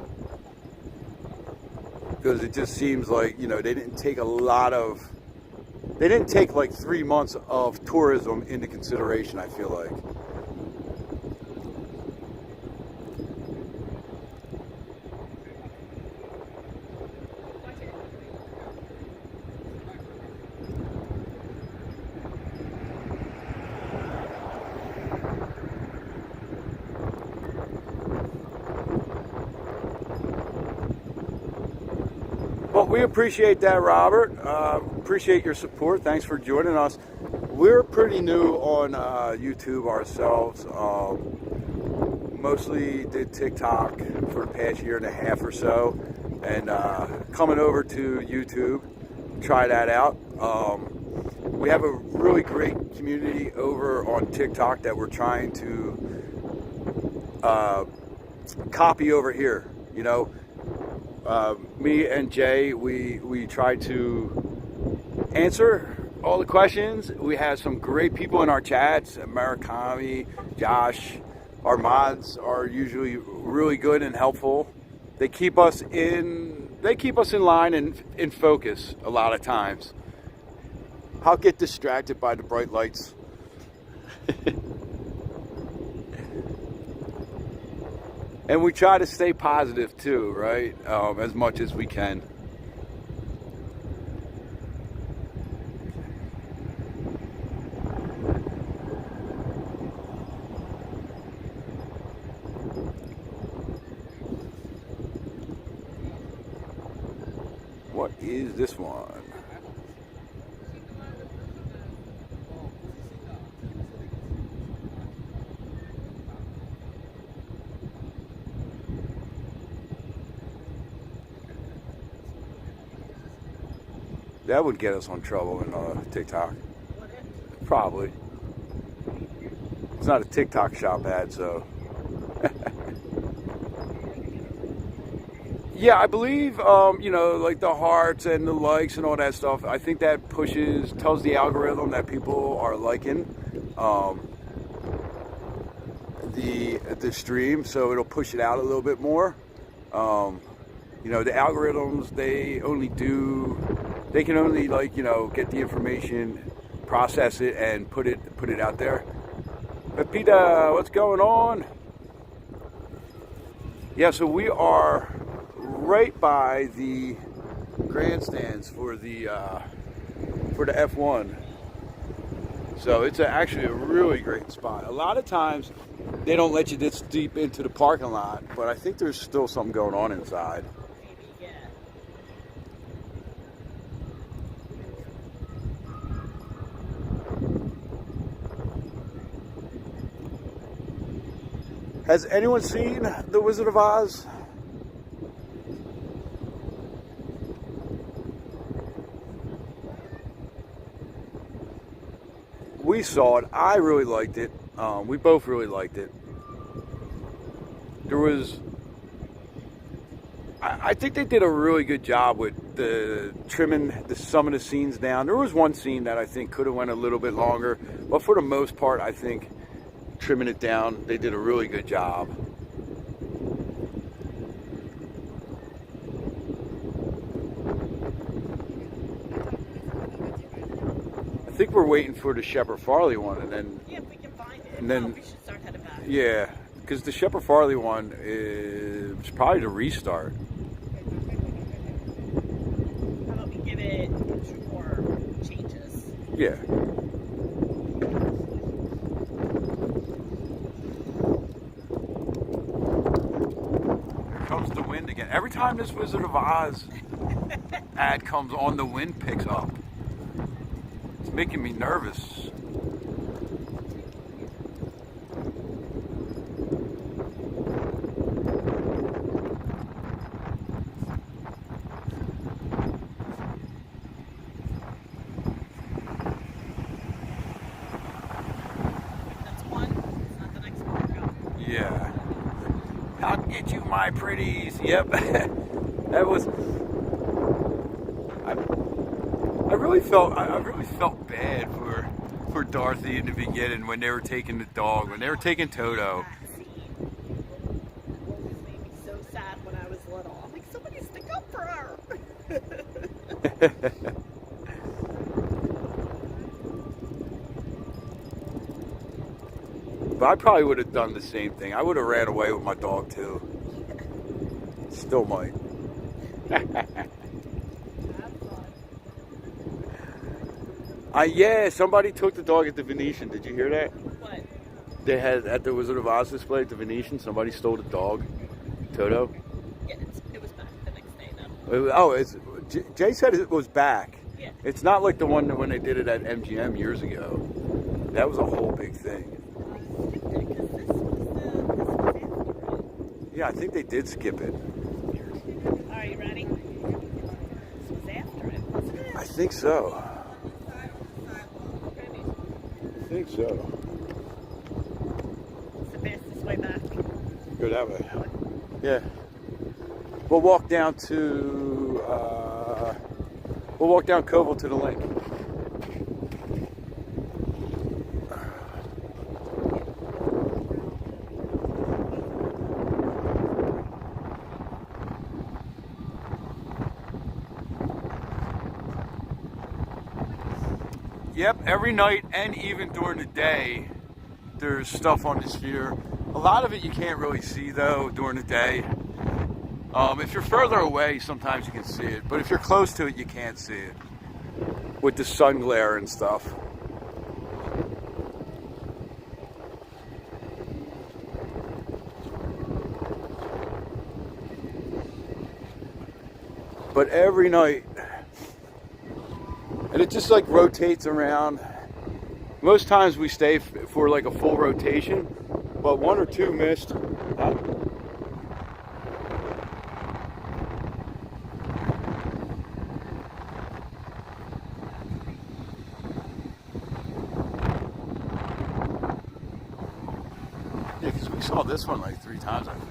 because it just seems like they didn't take like 3 months of tourism into consideration, I feel like. Well, we appreciate that, Robert. Appreciate your support. Thanks for joining us. We're pretty new on YouTube ourselves. Mostly did TikTok for the past year and a half or so, and coming over to YouTube, try that out. We have a really great community over on TikTok that we're trying to copy over here. Me and Jay, we try to answer all the questions. We have some great people in our chats. Murakami, Josh, our mods are usually really good and helpful. They keep us in they keep us in line and in focus a lot of times. I'll get distracted by the bright lights. And we try to stay positive too, right? As much as we can. What is this one? That would get us on trouble in TikTok. Probably. It's not a TikTok shop ad, so. Yeah, I believe, you know, like the hearts and the likes and all that stuff. I think that tells the algorithm that people are liking the stream, so it'll push it out a little bit more. You know, the algorithms, they can only, like, you know, get the information, process it, and put it out there. Pepita, what's going on? Yeah, so we are right by the grandstands for the F1. So it's actually a really great spot. A lot of times they don't let you this deep into the parking lot, but I think there's still something going on inside. Maybe, yeah. Has anyone seen The Wizard of Oz? We saw it. I really liked it. We both really liked it. I think they did a really good job with the trimming some of the scenes down. There was one scene that I think could have went a little bit longer, but for the most part, I think trimming it down, they did a really good job. I think we're waiting for the Shepard Farley one, and then Yeah, if we can find it. And then- we should start heading back. yeah, because the Shepard Farley one is probably the restart. How about we give it 2 more changes? Yeah. Here comes the wind again. Every time this Wizard of Oz ad comes on, the wind picks up. It's making me nervous. That's one. It's not the next one. Go. Yeah. I'll get you my pretties. Yep. That was. I really felt bad for Dorothy in the beginning when they were taking the dog, when they were taking Toto. That scene always made me so sad when I was little. I'm like, somebody stick up for her. But I probably would have done the same thing. I would have ran away with my dog too. Still might. Yeah, somebody took the dog at the Venetian. Did you hear that? What? They had at the Wizard of Oz display at the Venetian. Somebody stole the dog, Toto. Yeah, it was back the next day though. Oh, Jay said it was back. Yeah. It's not like the one that when they did it at MGM years ago. That was a whole big thing. I skipped it because this was after it. Yeah, I think they did skip it. Are you ready? This was after it, wasn't it? I think so. I think so. It's the fastest way back. Go that way. Yeah. We'll walk down to Koval to the lake. Yep, every night and even during the day, there's stuff on the sphere. A lot of it you can't really see though during the day. If you're further away, sometimes you can see it, but if you're close to it, you can't see it with the sun glare and stuff. But every night, and it just like rotates around. Most times we stay for like a full rotation, but one or two missed. Yeah, because we saw this one like 3 times, I think.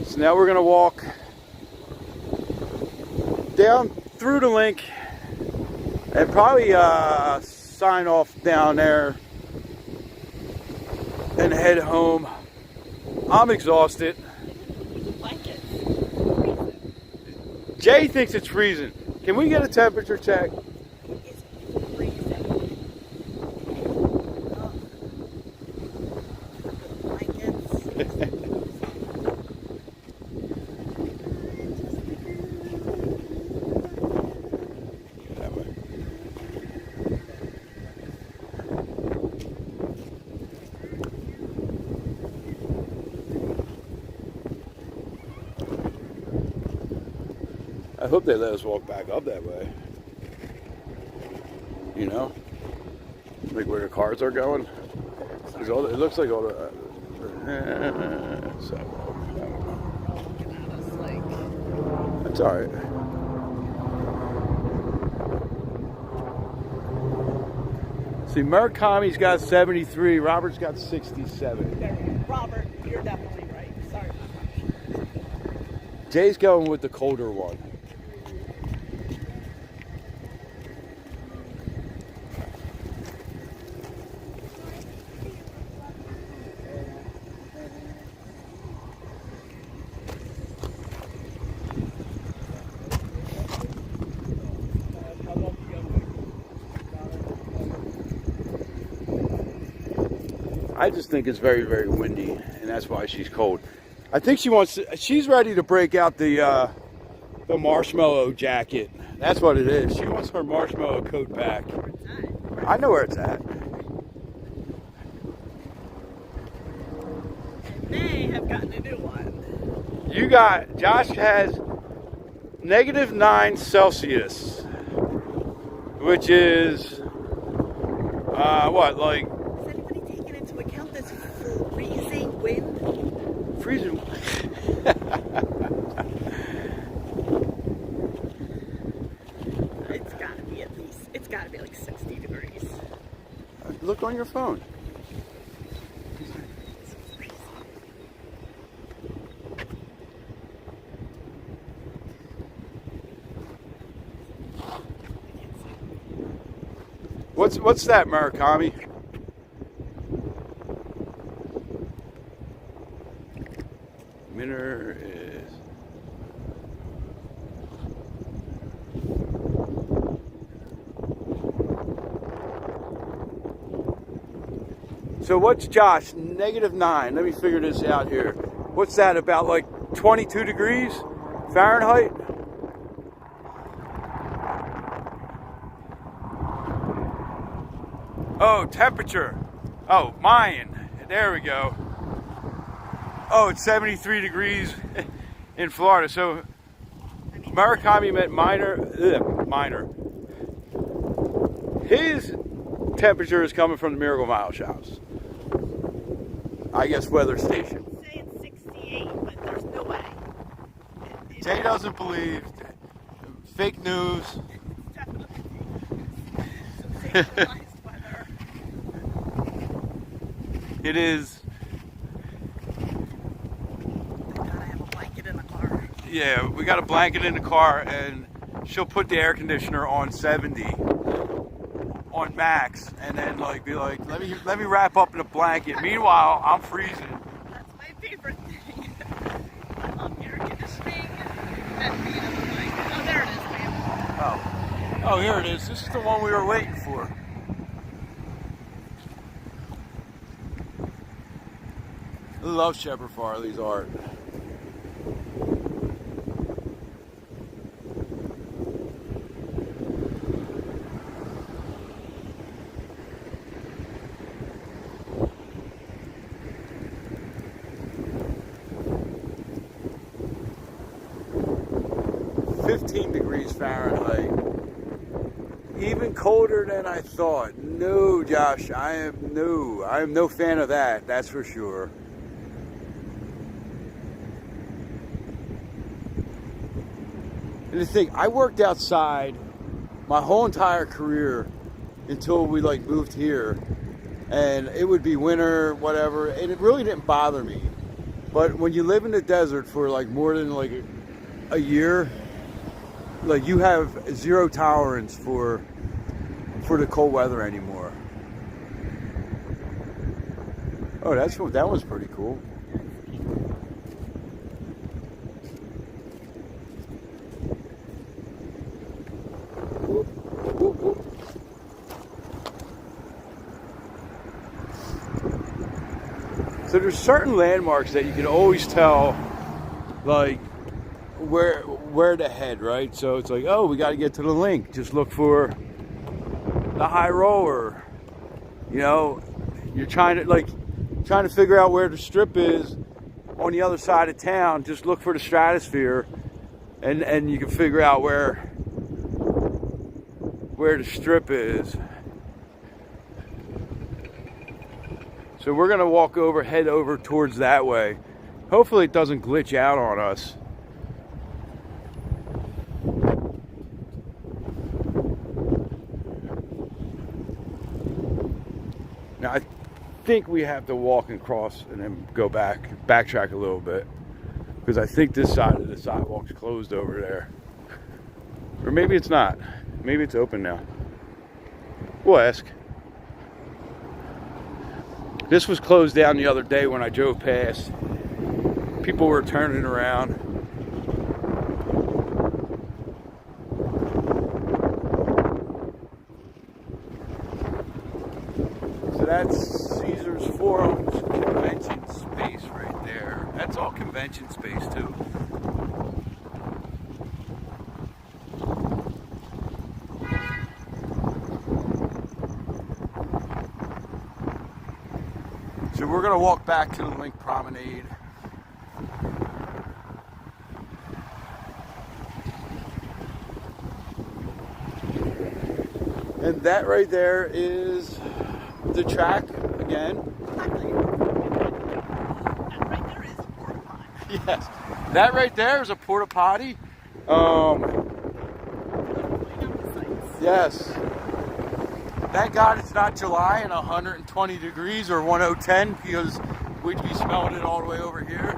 So now we're gonna walk down through the link and probably sign off down there and head home. I'm exhausted. Jay thinks it's freezing. Can we get a temperature check? It's freezing. Blankets. That way. I hope they let us walk back up that way. You know? Like where the cars are going. It looks like all the... That's alright. See, Murakami's got 73, Robert's got 67. Robert, you're definitely right. Sorry. Jay's going with the colder one. I just think it's very, very windy, and that's why she's cold. I think she's ready to break out the marshmallow jacket. That's what it is. She wants her marshmallow coat back. I know where it's at. They have gotten a new one. Josh has -9 Celsius, which is, what, like... Has anybody taken into account this freezing wind? Freezing. It's gotta be like 60 degrees. Look on your phone. What's that, Murakami? Minor is... So what's Josh? -9. Let me figure this out here. What's that, about like 22 degrees Fahrenheit? Oh, temperature. Oh, mine. There we go. Oh, it's 73 degrees in Florida. So Murakami meant minor. His temperature is coming from the Miracle Mile shops. I guess weather station. Say it's 68, but there's no way. Jay doesn't believe. Fake news. Centralized weather. It is. Gotta have a blanket in the car. Yeah, we got a blanket in the car, and she'll put the air conditioner on 70 on max, and then like be like, let me wrap up in a blanket. Meanwhile, I'm freezing. That's my favorite thing. I love air conditioning and being in the blanket. Oh, there it is, ma'am. Oh, here it is. This is the one we were waiting for. I love Shepard Farley's art. Fahrenheit. Even colder than I thought. No, Josh, I am no fan of that, that's for sure. And the thing, I worked outside my whole entire career until we like moved here, and it would be winter, whatever, and it really didn't bother me. But when you live in the desert for like more than like a year, like you have zero tolerance for the cold weather anymore. Oh, that was pretty cool. So there's certain landmarks that you can always tell, like where to head, right? So it's like, oh, we got to get to the link. Just look for the high roller. You know, you're trying to figure out where the strip is on the other side of town. Just look for the stratosphere, and you can figure out where the strip is. So we're gonna head over towards that way. Hopefully it doesn't glitch out on us. Now I think we have to walk across and then go backtrack a little bit, because I think this side of the sidewalk's closed over there. Or maybe it's not. Maybe it's open now. We'll ask. This was closed down the other day when I drove past. People were turning around. So that's Caesar's Forum's convention space right there. That's all convention space too. So we're going to walk back to the Link Promenade. And that right there is the track again. That right there is a porta potty. Yes, that right there is a porta potty. Yes. Thank God it's not July and 120 degrees or 1010, because we'd be smelling it all the way over here.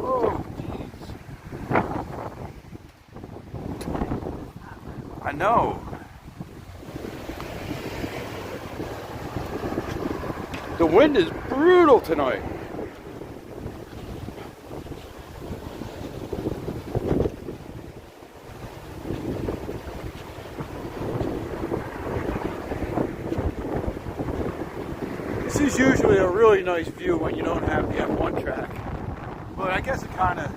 Oh, jeez. I know. The wind is brutal tonight. This is usually a really nice view when you don't have the F1 track, but I guess it kind of,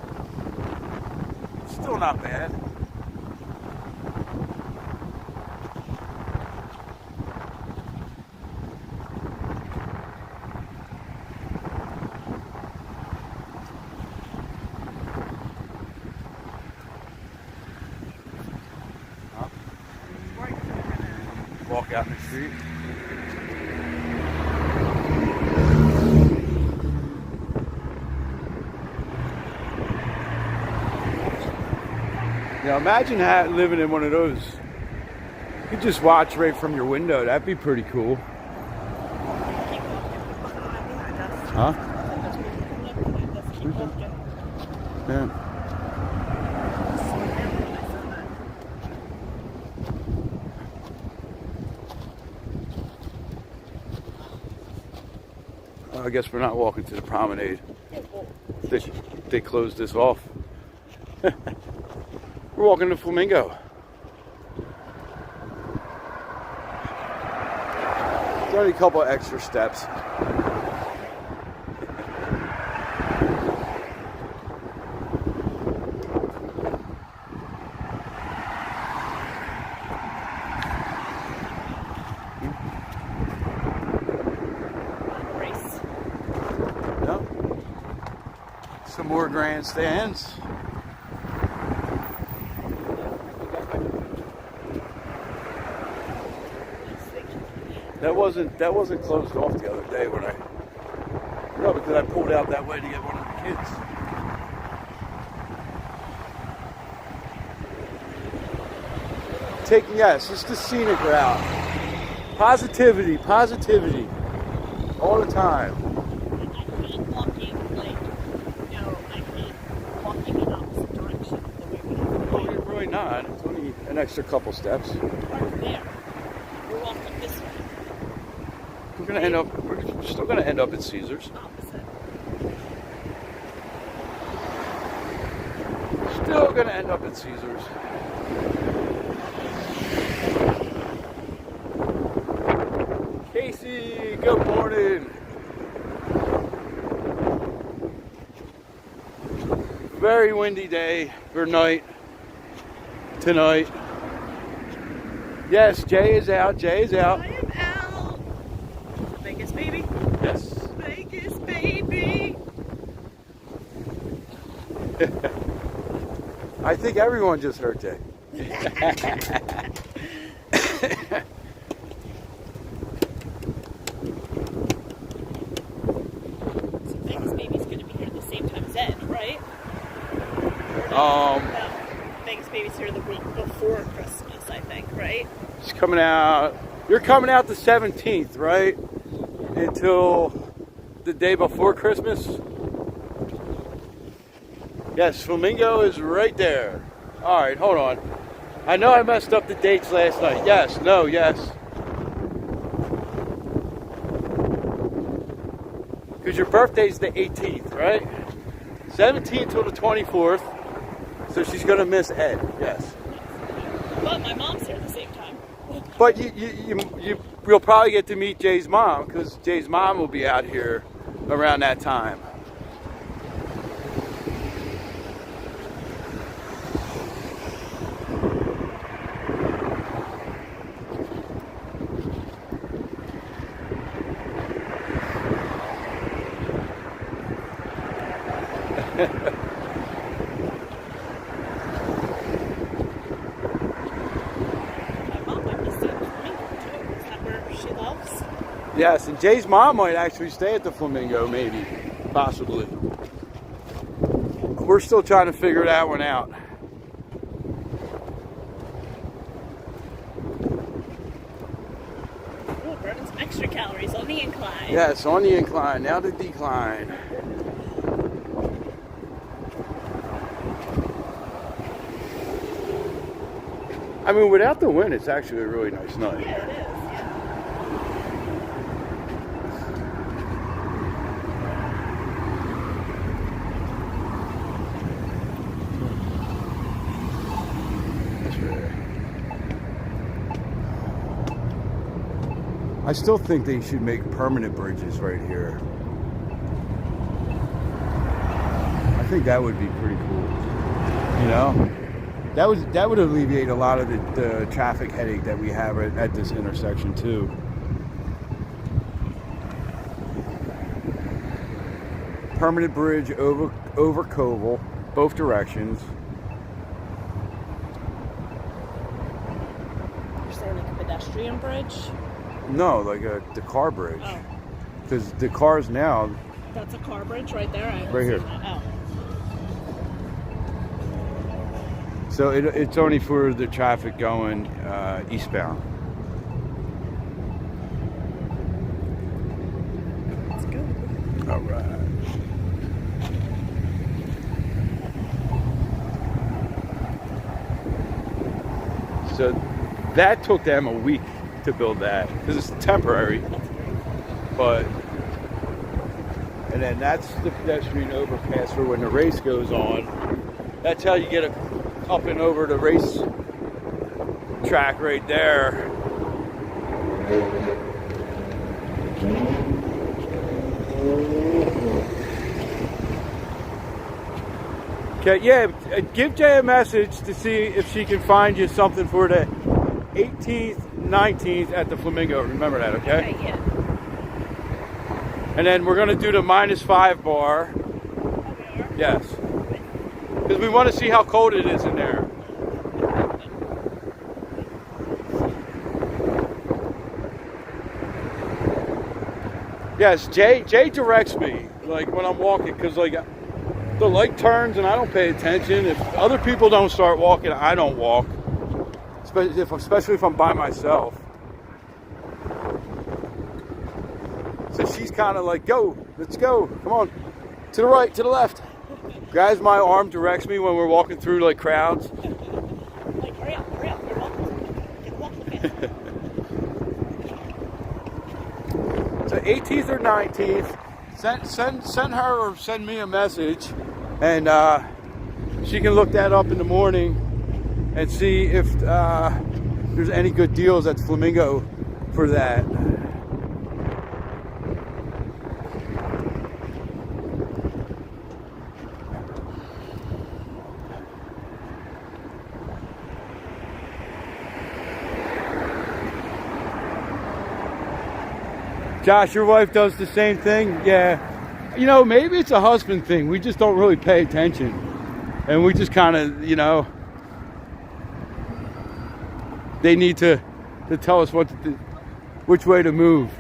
still not bad. Walk out in the street. Now imagine living in one of those. You could just watch right from your window. That'd be pretty cool. Keep walking behind us. Huh? Yeah. I guess we're not walking to the promenade. They closed this off. We're walking to Flamingo. There's only a couple of extra steps. Some more grandstands. That wasn't closed off the other day when no, because I pulled out that way to get one of the kids. Yes, it's the scenic route. Positivity all the time. Not. It's only an extra couple steps. Right there. We're walking this way. We're still gonna end up at Caesars. Opposite. Still gonna end up at Caesars. Casey, good morning. Very windy day or night. Tonight. Yes, Jay is out. I am out. Vegas, baby. Yes. Vegas, baby. I think everyone just heard Jay. So Vegas baby's going to be here at the same time as Ed, right? Vegas baby's here the week before Christmas, I think, right? She's coming out. You're coming out the 17th, right? Until the day before Christmas? Yes, Flamingo is right there. All right, hold on. I know I messed up the dates last night. Yes, no, yes. Because your birthday's the 18th, right? 17th till the 24th. So she's going to miss Ed, yes. But my mom's here at the same time. But you'll probably get to meet Jay's mom, because Jay's mom will be out here around that time. Yes, and Jay's mom might actually stay at the Flamingo, maybe, possibly. We're still trying to figure that one out. Oh, burning some extra calories on the incline. Yes, on the incline, now the decline. I mean, without the wind, it's actually a really nice night. Yeah, it is. I still think they should make permanent bridges right here. I think that would be pretty cool. You know? That would alleviate a lot of the traffic headache that we have at this intersection too. Permanent bridge over Koval, both directions. You're saying like a pedestrian bridge? No, like the car bridge. Oh. Because the cars now. That's a car bridge right there? Right here. Oh. So it's only for the traffic going eastbound. Let's go. All right. So that took them a week to build that because it's temporary. But and then that's the pedestrian overpass for when the race goes on. That's how you get up and over the race track right there. Okay, yeah, give Jay a message to see if she can find you something for the 18th, 19th at the Flamingo. Remember that, okay? Okay, yeah. And then we're going to do the -5 bar. Okay. Yes. Because we want to see how cold it is in there. Yes, Jay directs me, like, when I'm walking, because, like, the light turns and I don't pay attention. If other people don't start walking, I don't walk. Especially if I'm by myself. So she's kind of like, go, let's go, come on, to the right, to the left. Grabs my arm, directs me when we're walking through like crowds. Like, hurry up, you're walking fast. So 18th or 19th, send her or send me a message, and she can look that up in the morning and see if there's any good deals at Flamingo for that. Josh, your wife does the same thing? Yeah. You know, maybe it's a husband thing. We just don't really pay attention. And we just kind of, you know, they need to tell us which way to move.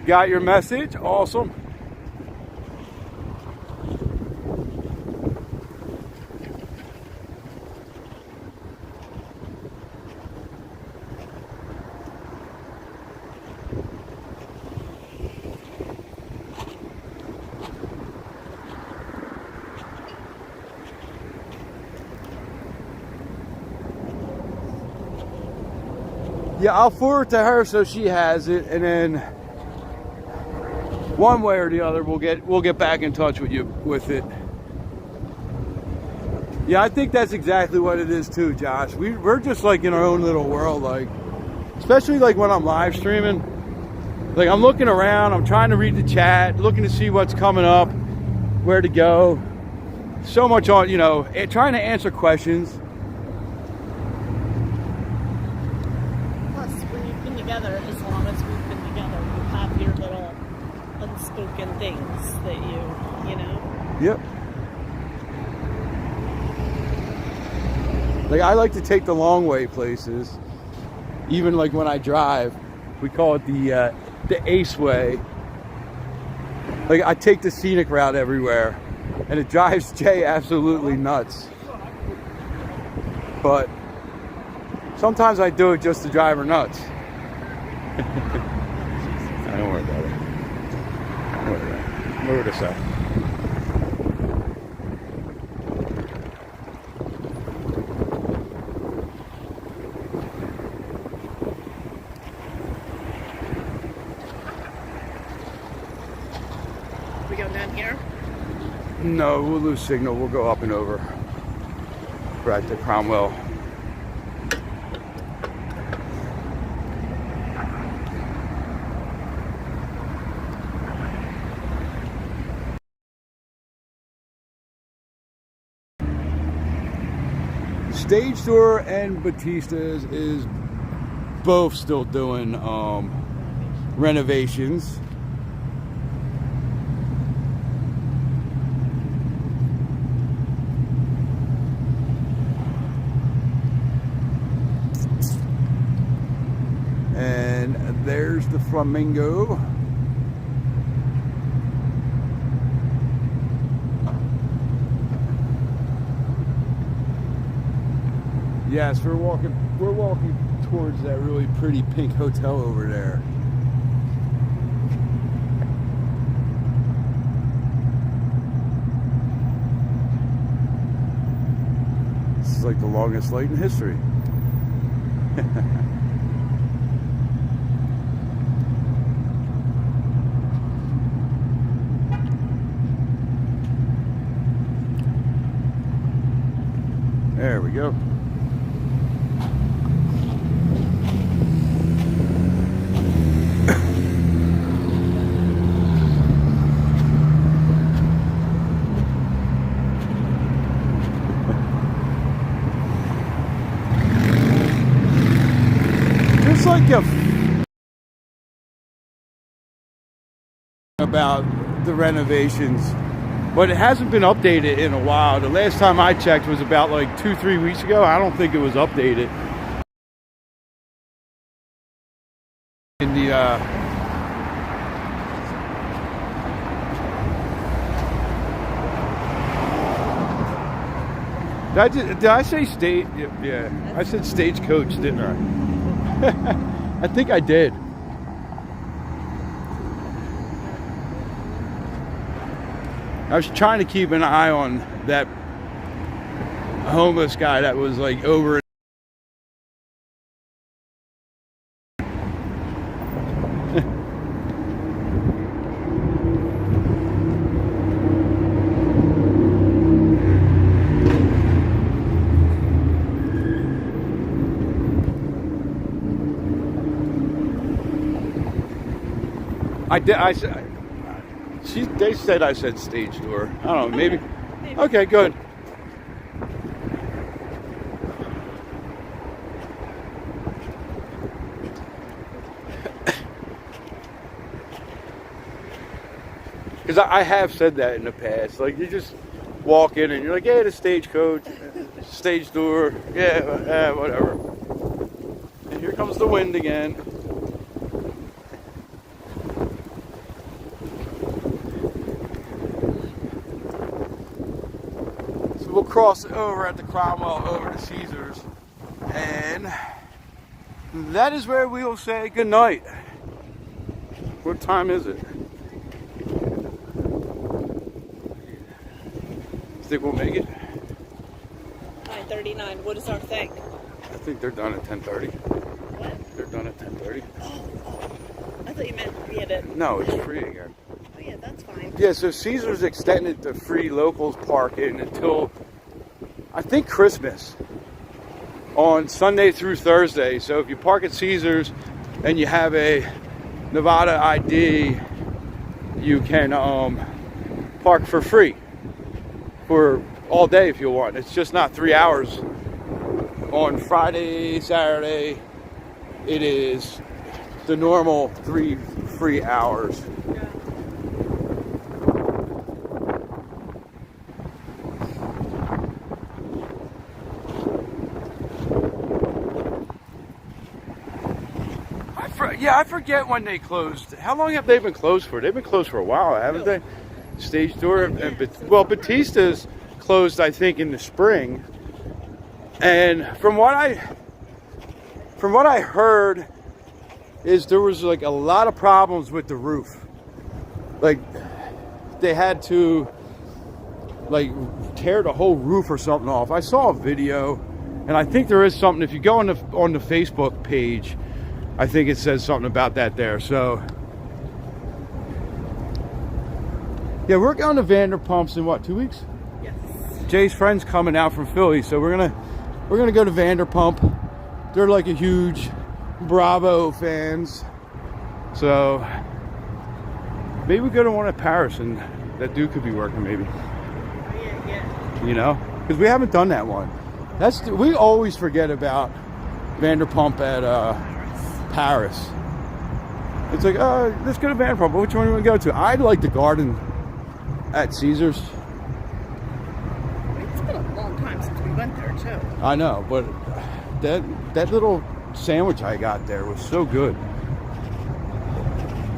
Got your message? Awesome. Yeah, I'll forward it to her so she has it, and then one way or the other we'll get back in touch with you with it. Yeah, I think that's exactly what it is too, Josh. We're just like in our own little world, like, especially like when I'm live streaming. Like, I'm looking around, I'm trying to read the chat, looking to see what's coming up, where to go. So much on, you know, trying to answer questions. Together, as long as we've been together, you have your little unspoken things that you know. Yep. Like, I like to take the long way places. Even like when I drive, we call it the Ace Way. Like, I take the scenic route everywhere, and it drives Jay absolutely nuts. But sometimes I do it just to drive her nuts. I don't worry about it. Don't worry about it. Move it aside. We go down here? No, we'll lose signal. We'll go up and over. Right to Cromwell. Stage Door and Batista's is both still doing renovations. And there's the Flamingo. Yes, we're walking towards that really pretty pink hotel over there. like the longest light in history. There we go. Just like about the renovations, but it hasn't been updated in a while. The last time I checked was about like 2-3 weeks ago. I don't think it was updated. In the did I say state? Yeah, I said stagecoach, didn't I? I think I did. I was trying to keep an eye on that homeless guy that was like over. They said I said stage door. I don't know, maybe. Okay, good. Because I have said that in the past. Like, you just walk in and you're like, yeah, the stagecoach, stage door, yeah, whatever. And here comes the wind again. We'll cross over at the Cromwell over to Caesars, and that is where we will say goodnight. What time is it? Think we'll make it? 9:39. What is our thing? I think they're done at 10:30. What? They're done at 10:30. Oh, I thought you meant we had it. No, it's free again. Oh yeah, that's fine. Yeah, so Caesars extended the free locals parking until I think Christmas on Sunday through Thursday. So if you park at Caesars and you have a Nevada ID, you can park for free for all day if you want. It's just not 3 hours. On Friday, Saturday, it is the normal 3 free hours. Yeah, I forget when they closed. How long have they been closed for? They've been closed for a while, haven't they? Stage door. Well, Batista's closed, I think, in the spring. And from what I heard, is there was like a lot of problems with the roof. Like they had to like tear the whole roof or something off. I saw a video, and I think there is something. If you go on the Facebook page, I think it says something about that there. So yeah, we're going to Vanderpumps in what, 2 weeks? Yes. Jay's friend's coming out from Philly, so we're gonna go to Vanderpump. They're like a huge Bravo fans, so maybe we go to one at Paris, and that dude could be working maybe. Yeah. You know, because we haven't done that one. We always forget about Vanderpump at Paris. It's like, let's go to Vanderpump. Which one do you want to go to? I'd like the garden at Caesars. It's been a long time since we went there too. I know, but that little sandwich I got there was so good.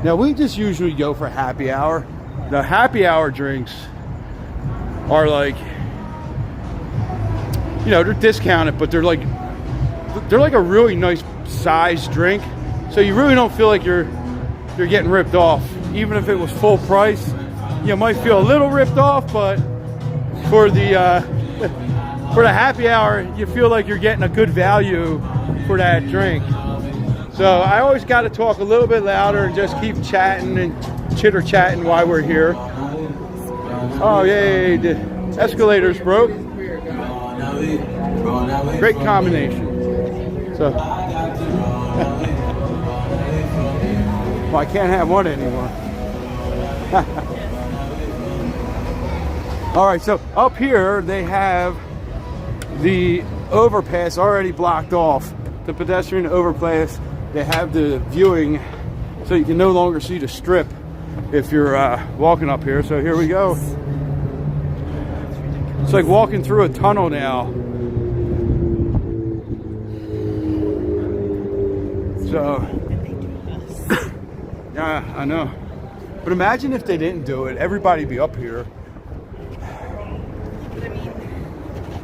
Now we just usually go for happy hour. The happy hour drinks are like, you know, they're discounted, but they're like a really nice size drink. So you really don't feel like you're getting ripped off. Even if it was full price, you might feel a little ripped off, but for the for the happy hour, you feel like you're getting a good value for that drink. So I always got to talk a little bit louder and just keep chatting and chitter chatting while we're here. Oh yay, the escalators broke. Great combination. So well, I can't have one anymore. All right, so up here they have the overpass already blocked off. The pedestrian overpass. They have the viewing, so you can no longer see the strip if you're walking up here. So here we go. It's like walking through a tunnel now. So, yeah, I know. But imagine if they didn't do it. Everybody'd be up here.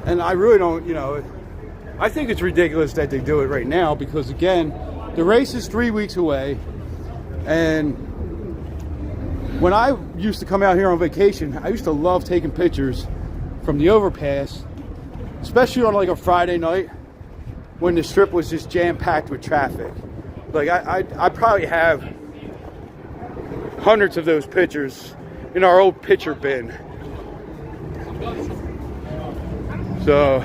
And I really don't, you know, I think it's ridiculous that they do it right now because, again, the race is 3 weeks away. And when I used to come out here on vacation, I used to love taking pictures from the overpass, especially on like a Friday night when the strip was just jam-packed with traffic. Like I probably have hundreds of those pictures in our old picture bin. So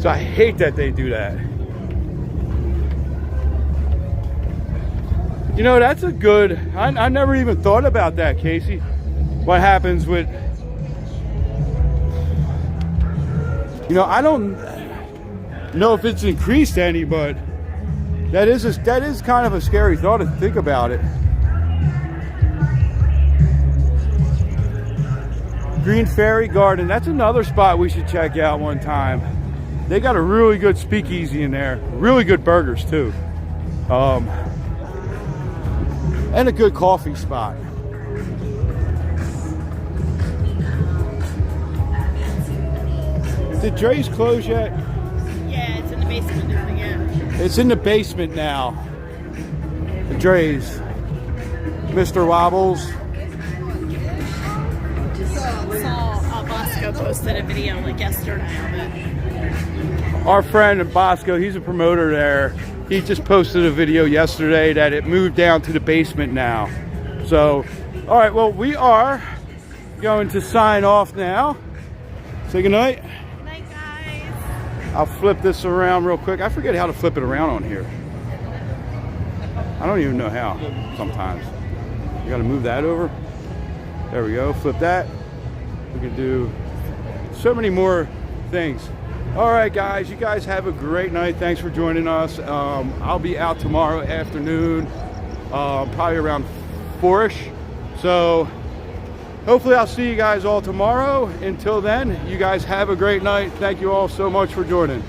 I hate that they do that. You know, that's a good, I never even thought about that, Casey. What happens with, you know, I don't know if it's increased any, but that is kind of a scary thought to think about it. Green Fairy Garden, that's another spot we should check out one time. They got a really good speakeasy in there. Really good burgers too. And a good coffee spot. Did Dre's close yet? Yeah, it's in the basement now again. It's in the basement now. The Dre's. Mr. Wobbles. Saw Bosco posted a video like yesterday of it. Our friend Bosco, he's a promoter there. He just posted a video yesterday that it moved down to the basement now. So, all right, well, we are going to sign off now. Say goodnight. Good night, guys. I'll flip this around real quick. I forget how to flip it around on here. I don't even know how sometimes. You got to move that over. There we go. Flip that. We can do so many more things. All right, guys, you guys have a great night. Thanks for joining us. I'll be out tomorrow afternoon, probably around 4-ish. So hopefully I'll see you guys all tomorrow. Until then, you guys have a great night. Thank you all so much for joining.